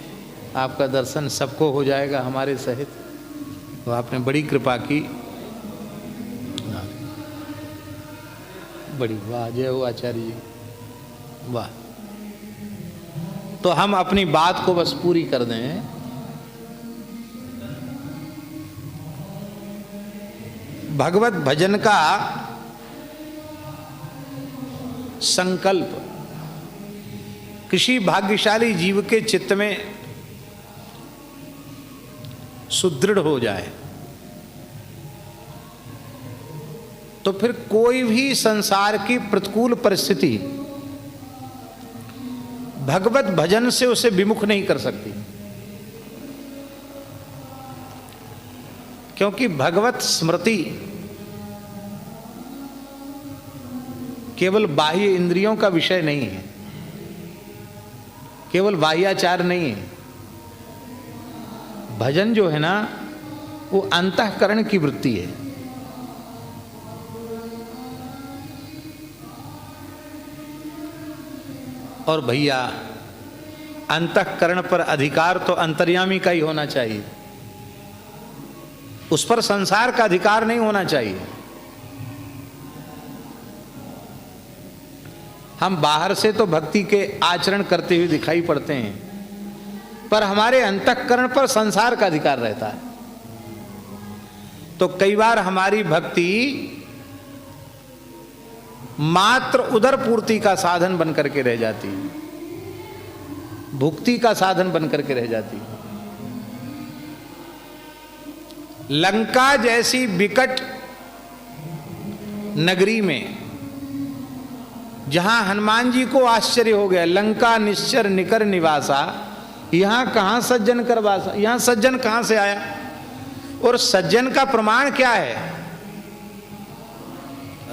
आपका दर्शन सबको हो जाएगा हमारे सहित। तो आपने बड़ी कृपा की, बड़ी वाह, जय हो आचार्य जी, वाह। तो हम अपनी बात को बस पूरी कर दें। भगवत भजन का संकल्प किसी भाग्यशाली जीव के चित्त में सुदृढ़ हो जाए तो फिर कोई भी संसार की प्रतिकूल परिस्थिति भगवत भजन से उसे विमुख नहीं कर सकती, क्योंकि भगवत स्मृति केवल बाह्य इंद्रियों का विषय नहीं है, केवल बाह्याचार नहीं है। भजन जो है ना, वो अंतःकरण की वृत्ति है। और भैया, अंतःकरण पर अधिकार तो अंतर्यामी का ही होना चाहिए, उस पर संसार का अधिकार नहीं होना चाहिए। हम बाहर से तो भक्ति के आचरण करते हुए दिखाई पड़ते हैं, पर हमारे अंतःकरण पर संसार का अधिकार रहता है। तो कई बार हमारी भक्ति मात्र उदर पूर्ति का साधन बन करके रह जाती है, भुक्ति का साधन बन करके रह जाती है। लंका जैसी विकट नगरी में जहां हनुमान जी को आश्चर्य हो गया, लंका निश्चर निकर निवासा, यहां कहां सज्जन कर वासा, यहां सज्जन कहां से आया? और सज्जन का प्रमाण क्या है?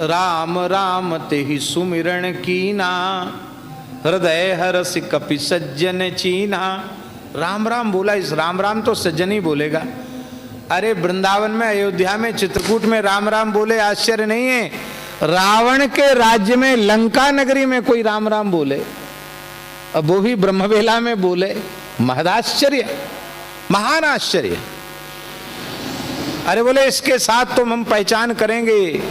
राम राम ते ही सुमिरण कीना, हृदय हरस कपि सज्जन चीना। राम राम बोला, इस राम राम तो सज्जन ही बोलेगा। अरे वृंदावन में, अयोध्या में, चित्रकूट में राम राम बोले, आश्चर्य नहीं है। रावण के राज्य में, लंका नगरी में कोई राम राम बोले, अब वो भी ब्रह्मवेला में बोले, महदाश्चर्य, महान आश्चर्य। अरे बोले इसके साथ तो हम पहचान करेंगे,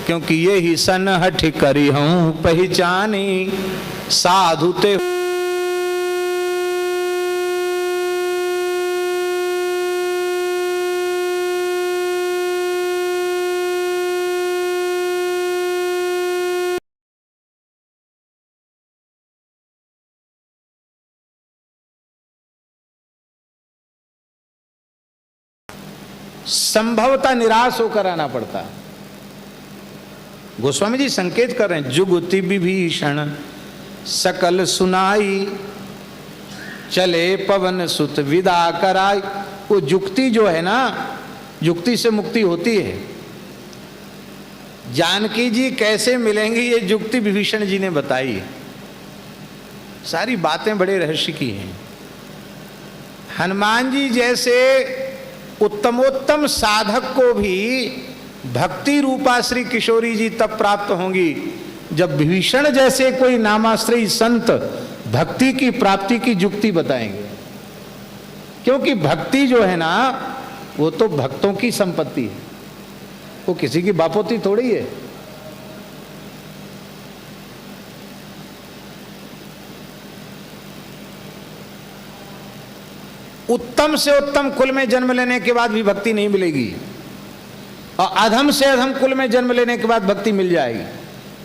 क्योंकि ये ही सनहठ करी हूं पहचानी, साधु ते संभवतः निराश होकर आना पड़ता। गोस्वामी जी संकेत कर रहे हैं, जुगति विभीषण सकल सुनाई, चले पवन सुत विदा कराई। वो जुक्ति जो है ना, जुक्ति से मुक्ति होती है। जानकी जी कैसे मिलेंगी ये जुक्ति विभीषण जी ने बताई है। सारी बातें बड़े रहस्य की हैं। हनुमान जी जैसे उत्तमोत्तम साधक को भी भक्ति रूपा श्री किशोरी जी तब प्राप्त होंगी जब विभीषण जैसे कोई नामाश्रयी संत भक्ति की प्राप्ति की जुक्ति बताएंगे। क्योंकि भक्ति जो है ना, वो तो भक्तों की संपत्ति है, वो किसी की बापोती थोड़ी है। उत्तम से उत्तम कुल में जन्म लेने के बाद भी भक्ति नहीं मिलेगी, और अधम से अधम कुल में जन्म लेने के बाद भक्ति मिल जाएगी,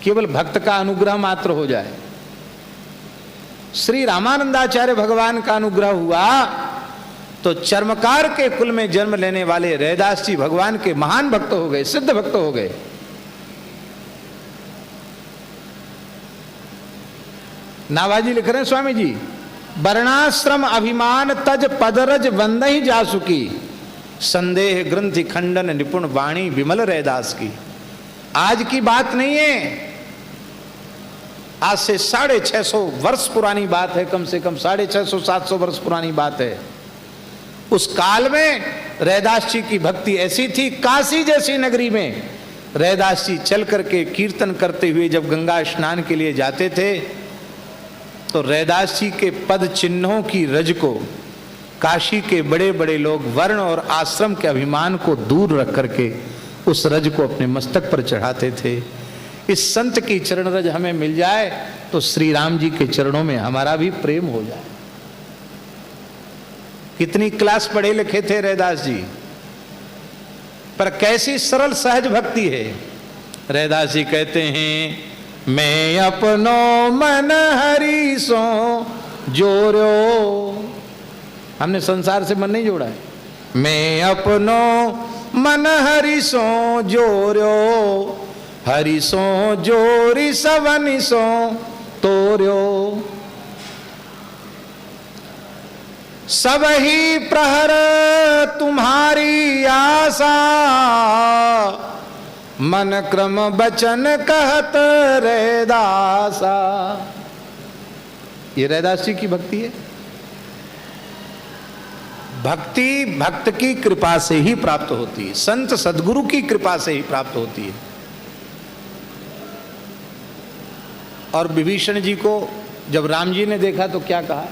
केवल भक्त का अनुग्रह मात्र हो जाए। श्री रामानंदाचार्य भगवान का अनुग्रह हुआ तो चर्मकार के कुल में जन्म लेने वाले रैदास जी भगवान के महान भक्त हो गए, सिद्ध भक्त हो गए। नाभाजी लिख रहे हैं स्वामी जी, वर्णाश्रम अभिमान तज पदरज वंदहि जासुकी, संदेह ग्रंथि खंडन निपुण वाणी विमल रैदास की। आज की बात नहीं है, आज से 650 वर्ष पुरानी बात है, कम से कम 650-700 वर्ष पुरानी बात है। उस काल में रैदास जी की भक्ति ऐसी थी, काशी जैसी नगरी में रैदास जी चल करके कीर्तन करते हुए जब गंगा स्नान के लिए जाते थे तो रैदास जी के पद चिन्हों की रज को काशी के बड़े बड़े लोग वर्ण और आश्रम के अभिमान को दूर रख करके उस रज को अपने मस्तक पर चढ़ाते थे। इस संत की चरण रज हमें मिल जाए तो श्री राम जी के चरणों में हमारा भी प्रेम हो जाए। कितनी क्लास पढ़े लिखे थे रैदास जी, पर कैसी सरल सहज भक्ति है। रैदास जी कहते हैं, मैं अपनो मन हरि सो जोड़ो। हमने संसार से मन नहीं जोड़ा है। मैं अपनो मन हरि सो जोड़ो, हरि सो जोरी सवनि सो तोर्यो। सब ही प्रहर तुम्हारी आशा, मन क्रम बचन कहत रैदासा। ये रैदास जी की भक्ति है। भक्ति भक्त की कृपा से ही प्राप्त होती है, संत सदगुरु की कृपा से ही प्राप्त होती है। और विभीषण जी को जब राम जी ने देखा तो क्या कहा?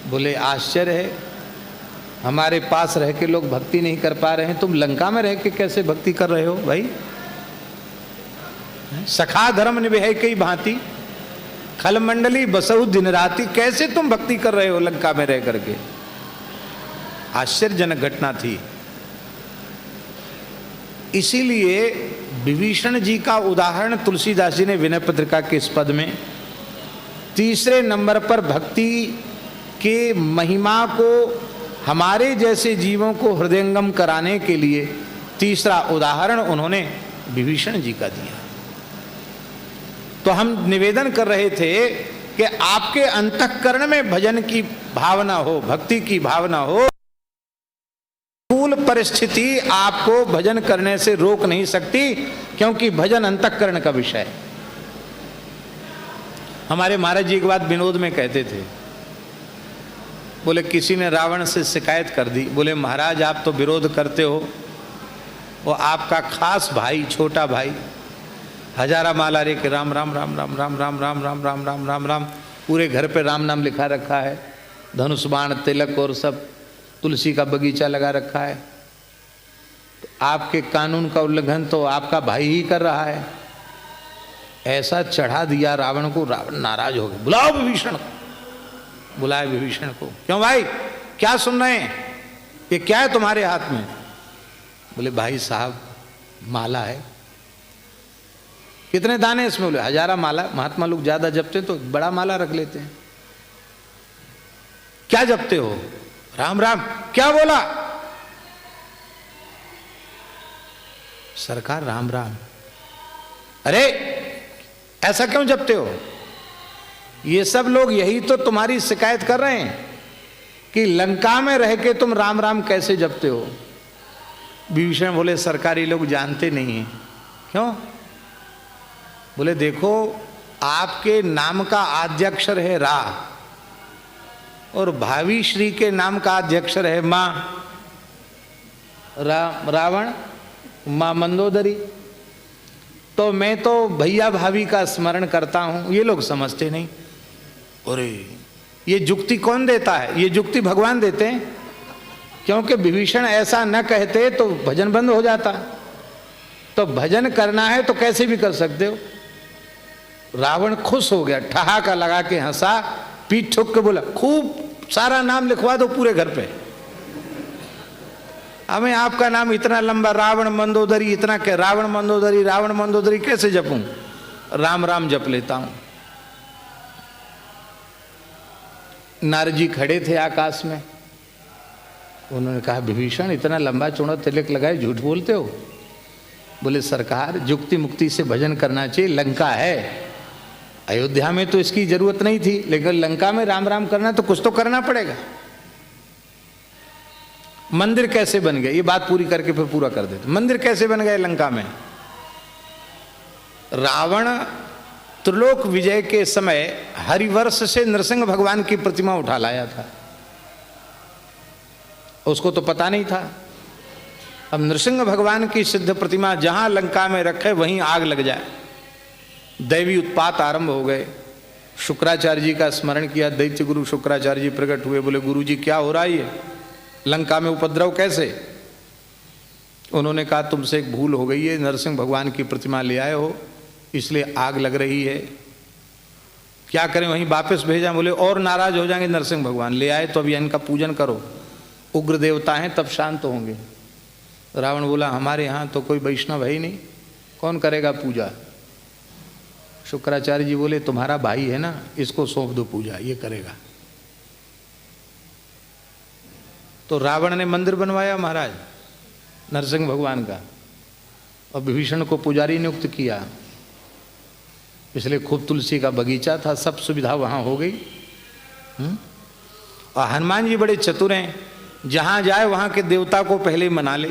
बोले आश्चर्य है, हमारे पास रह के लोग भक्ति नहीं कर पा रहे हैं, तुम लंका में रह के कैसे भक्ति कर रहे हो भाई? सखा धर्म निभे कई भांति, खल मंडली बसहु दिन राति। कैसे तुम भक्ति कर रहे हो लंका में रह करके? आश्चर्यजनक घटना थी। इसीलिए विभीषण जी का उदाहरण तुलसीदास जी ने विनय पत्रिका के इस पद में तीसरे नंबर पर भक्ति के महिमा को हमारे जैसे जीवों को हृदयंगम कराने के लिए तीसरा उदाहरण उन्होंने विभीषण जी का दिया। तो हम निवेदन कर रहे थे कि आपके अंतःकरण में भजन की भावना हो, भक्ति की भावना हो। कूल परिस्थिति आपको भजन करने से रोक नहीं सकती, क्योंकि भजन अंतःकरण का विषय है। हमारे महाराज जी एक बात विनोद में कहते थे, बोले किसी ने रावण से शिकायत कर दी। बोले महाराज आप तो विरोध करते हो, वो आपका खास भाई, छोटा भाई हजारा माला रे के राम राम राम राम राम राम राम राम राम राम राम राम, पूरे घर पे राम नाम लिखा रखा है, धनुष बाण तिलक और सब, तुलसी का बगीचा लगा रखा है। तो आपके कानून का उल्लंघन तो आपका भाई ही कर रहा है। ऐसा चढ़ा दिया रावण को, रावण नाराज हो गए। बुलाओ विभीषण को। बुलाए विभीषण को। क्यों भाई, क्या सुन रहे हैं? ये क्या है तुम्हारे हाथ में? बोले भाई साहब माला है। कितने दाने इसमें? बोले हजारा माला। महात्मा लोग ज्यादा जपते तो बड़ा माला रख लेते हैं। क्या जपते हो? राम राम। क्या बोला? सरकार राम राम। अरे ऐसा क्यों जपते हो? ये सब लोग यही तो तुम्हारी शिकायत कर रहे हैं कि लंका में रह के तुम राम राम कैसे जपते हो। विभीषण बोले सरकारी लोग जानते नहीं हैं। क्यों? बोले देखो, आपके नाम का आद्याक्षर है रा और भावी श्री के नाम का आद्याक्षर है मां। रावण, मां मंदोदरी। तो मैं तो भैया भाभी का स्मरण करता हूं, ये लोग समझते नहीं। अरे ये जुक्ति कौन देता है? ये जुक्ति भगवान देते हैं, क्योंकि विभीषण ऐसा न कहते तो भजन बंद हो जाता। तो भजन करना है तो कैसे भी कर सकते हो। रावण खुश हो गया, ठहाका लगा के हंसा, पीठ ठोक के बोला खूब सारा नाम लिखवा दो पूरे घर पे। हमें आपका नाम इतना लंबा रावण मंदोदरी, इतना क्या रावण मंदोदरी कैसे जपूं? राम राम जप लेता हूं। नारद जी खड़े थे आकाश में। उन्होंने कहा विभीषण इतना लंबा चौड़ा तिलक लगाए झूठ बोलते हो? बोले सरकार जुक्ति मुक्ति से भजन करना चाहिए। लंका है, अयोध्या में तो इसकी जरूरत नहीं थी, लेकिन लंका में राम राम करना तो कुछ तो करना पड़ेगा। मंदिर कैसे बन गए, ये बात पूरी करके फिर पूरा कर देते। मंदिर कैसे बन गए लंका में? रावण त्रिलोक विजय के समय हरिवर्ष से नरसिंह भगवान की प्रतिमा उठा लाया था। उसको तो पता नहीं था। अब नरसिंह भगवान की सिद्ध प्रतिमा जहां लंका में रखे वहीं आग लग जाए। दैवी उत्पात आरंभ हो गए। शुक्राचार्य जी का स्मरण किया। दैत्य गुरु शुक्राचार्य जी प्रकट हुए। बोले गुरु जी क्या हो रहा है ये लंका में उपद्रव कैसे? उन्होंने कहा तुमसे एक भूल हो गई है, नरसिंह भगवान की प्रतिमा ले आए हो इसलिए आग लग रही है। क्या करें, वहीं वापस भेजा? बोले और नाराज हो जाएंगे नरसिंह भगवान। ले आए तो अभी इनका पूजन करो, उग्र देवता हैं तब शांत होंगे। रावण बोला हमारे यहाँ तो कोई वैष्णव है ही नहीं, कौन करेगा पूजा? शुक्राचार्य जी बोले तुम्हारा भाई है ना, इसको सौंप दो पूजा, ये करेगा। तो रावण ने मंदिर बनवाया महाराज नरसिंह भगवान का, और विभीषण को पुजारी नियुक्त किया। इसलिए खूब तुलसी का बगीचा था, सब सुविधा वहाँ हो गई। और हनुमान जी बड़े चतुर हैं, जहाँ जाए वहाँ के देवता को पहले मना ले।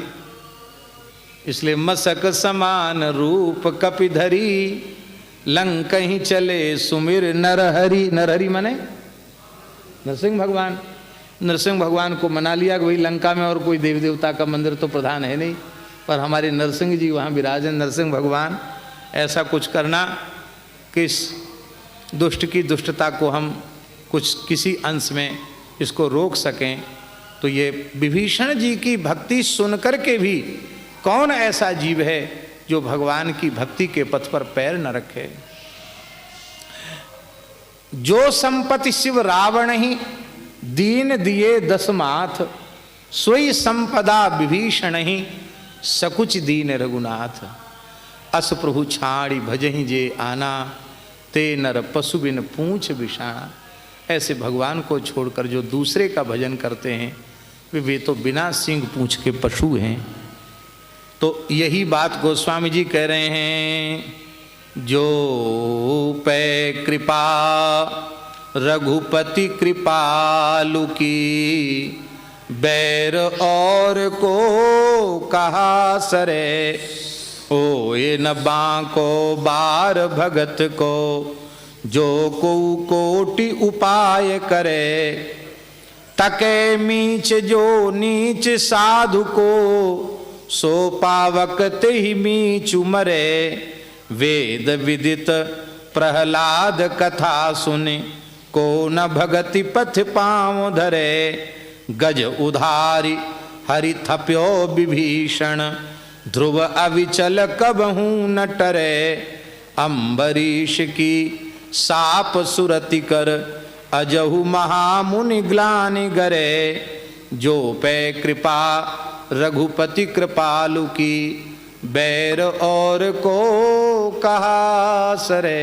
इसलिए मसक समान रूप कपिधरी, लंक ही चले सुमिर नरहरि। नरहरि माने नरसिंह भगवान। नरसिंह भगवान को मना लिया कि भाई लंका में और कोई देवी देवता का मंदिर तो प्रधान है नहीं, पर हमारे नरसिंह जी वहाँ विराजे। नरसिंह भगवान ऐसा कुछ करना कि इस दुष्ट की दुष्टता को हम कुछ किसी अंश में इसको रोक सकें। तो ये विभीषण जी की भक्ति सुनकर के भी कौन ऐसा जीव है जो भगवान की भक्ति के पथ पर पैर न रखे। जो संपत्ति शिव रावण ही दीन दिए दस माथ, सोई संपदा विभीषण ही सकुच दीन रघुनाथ। अस प्रभु छाड़ी भजहि जे आना, ते नर पशु बिन पूंछ बिषाणा। ऐसे भगवान को छोड़कर जो दूसरे का भजन करते हैं वे तो बिना सींग पूंछ के पशु हैं। तो यही बात गोस्वामी जी कह रहे हैं, जो पै कृपा रघुपति कृपालु की, बैर और को कहा सरे। ओ ये न बांको बार भगत को, जो को कोटि उपाय करे। तके मीच जो नीच साधु को, सो पावक तेहि मीचु मरे। वेद विदित प्रहलाद कथा सुनि, को न भगति पथ पाँव धरे। गज उधारी हरि थप्यो विभीषण, ध्रुव अविचल कबहू न टरे। अम्बरीश की साप सुरति कर, अजहु महामुनि ग्लानि गरे। जो पै कृपा रघुपति कृपालु की, बैर और को कहा सरे।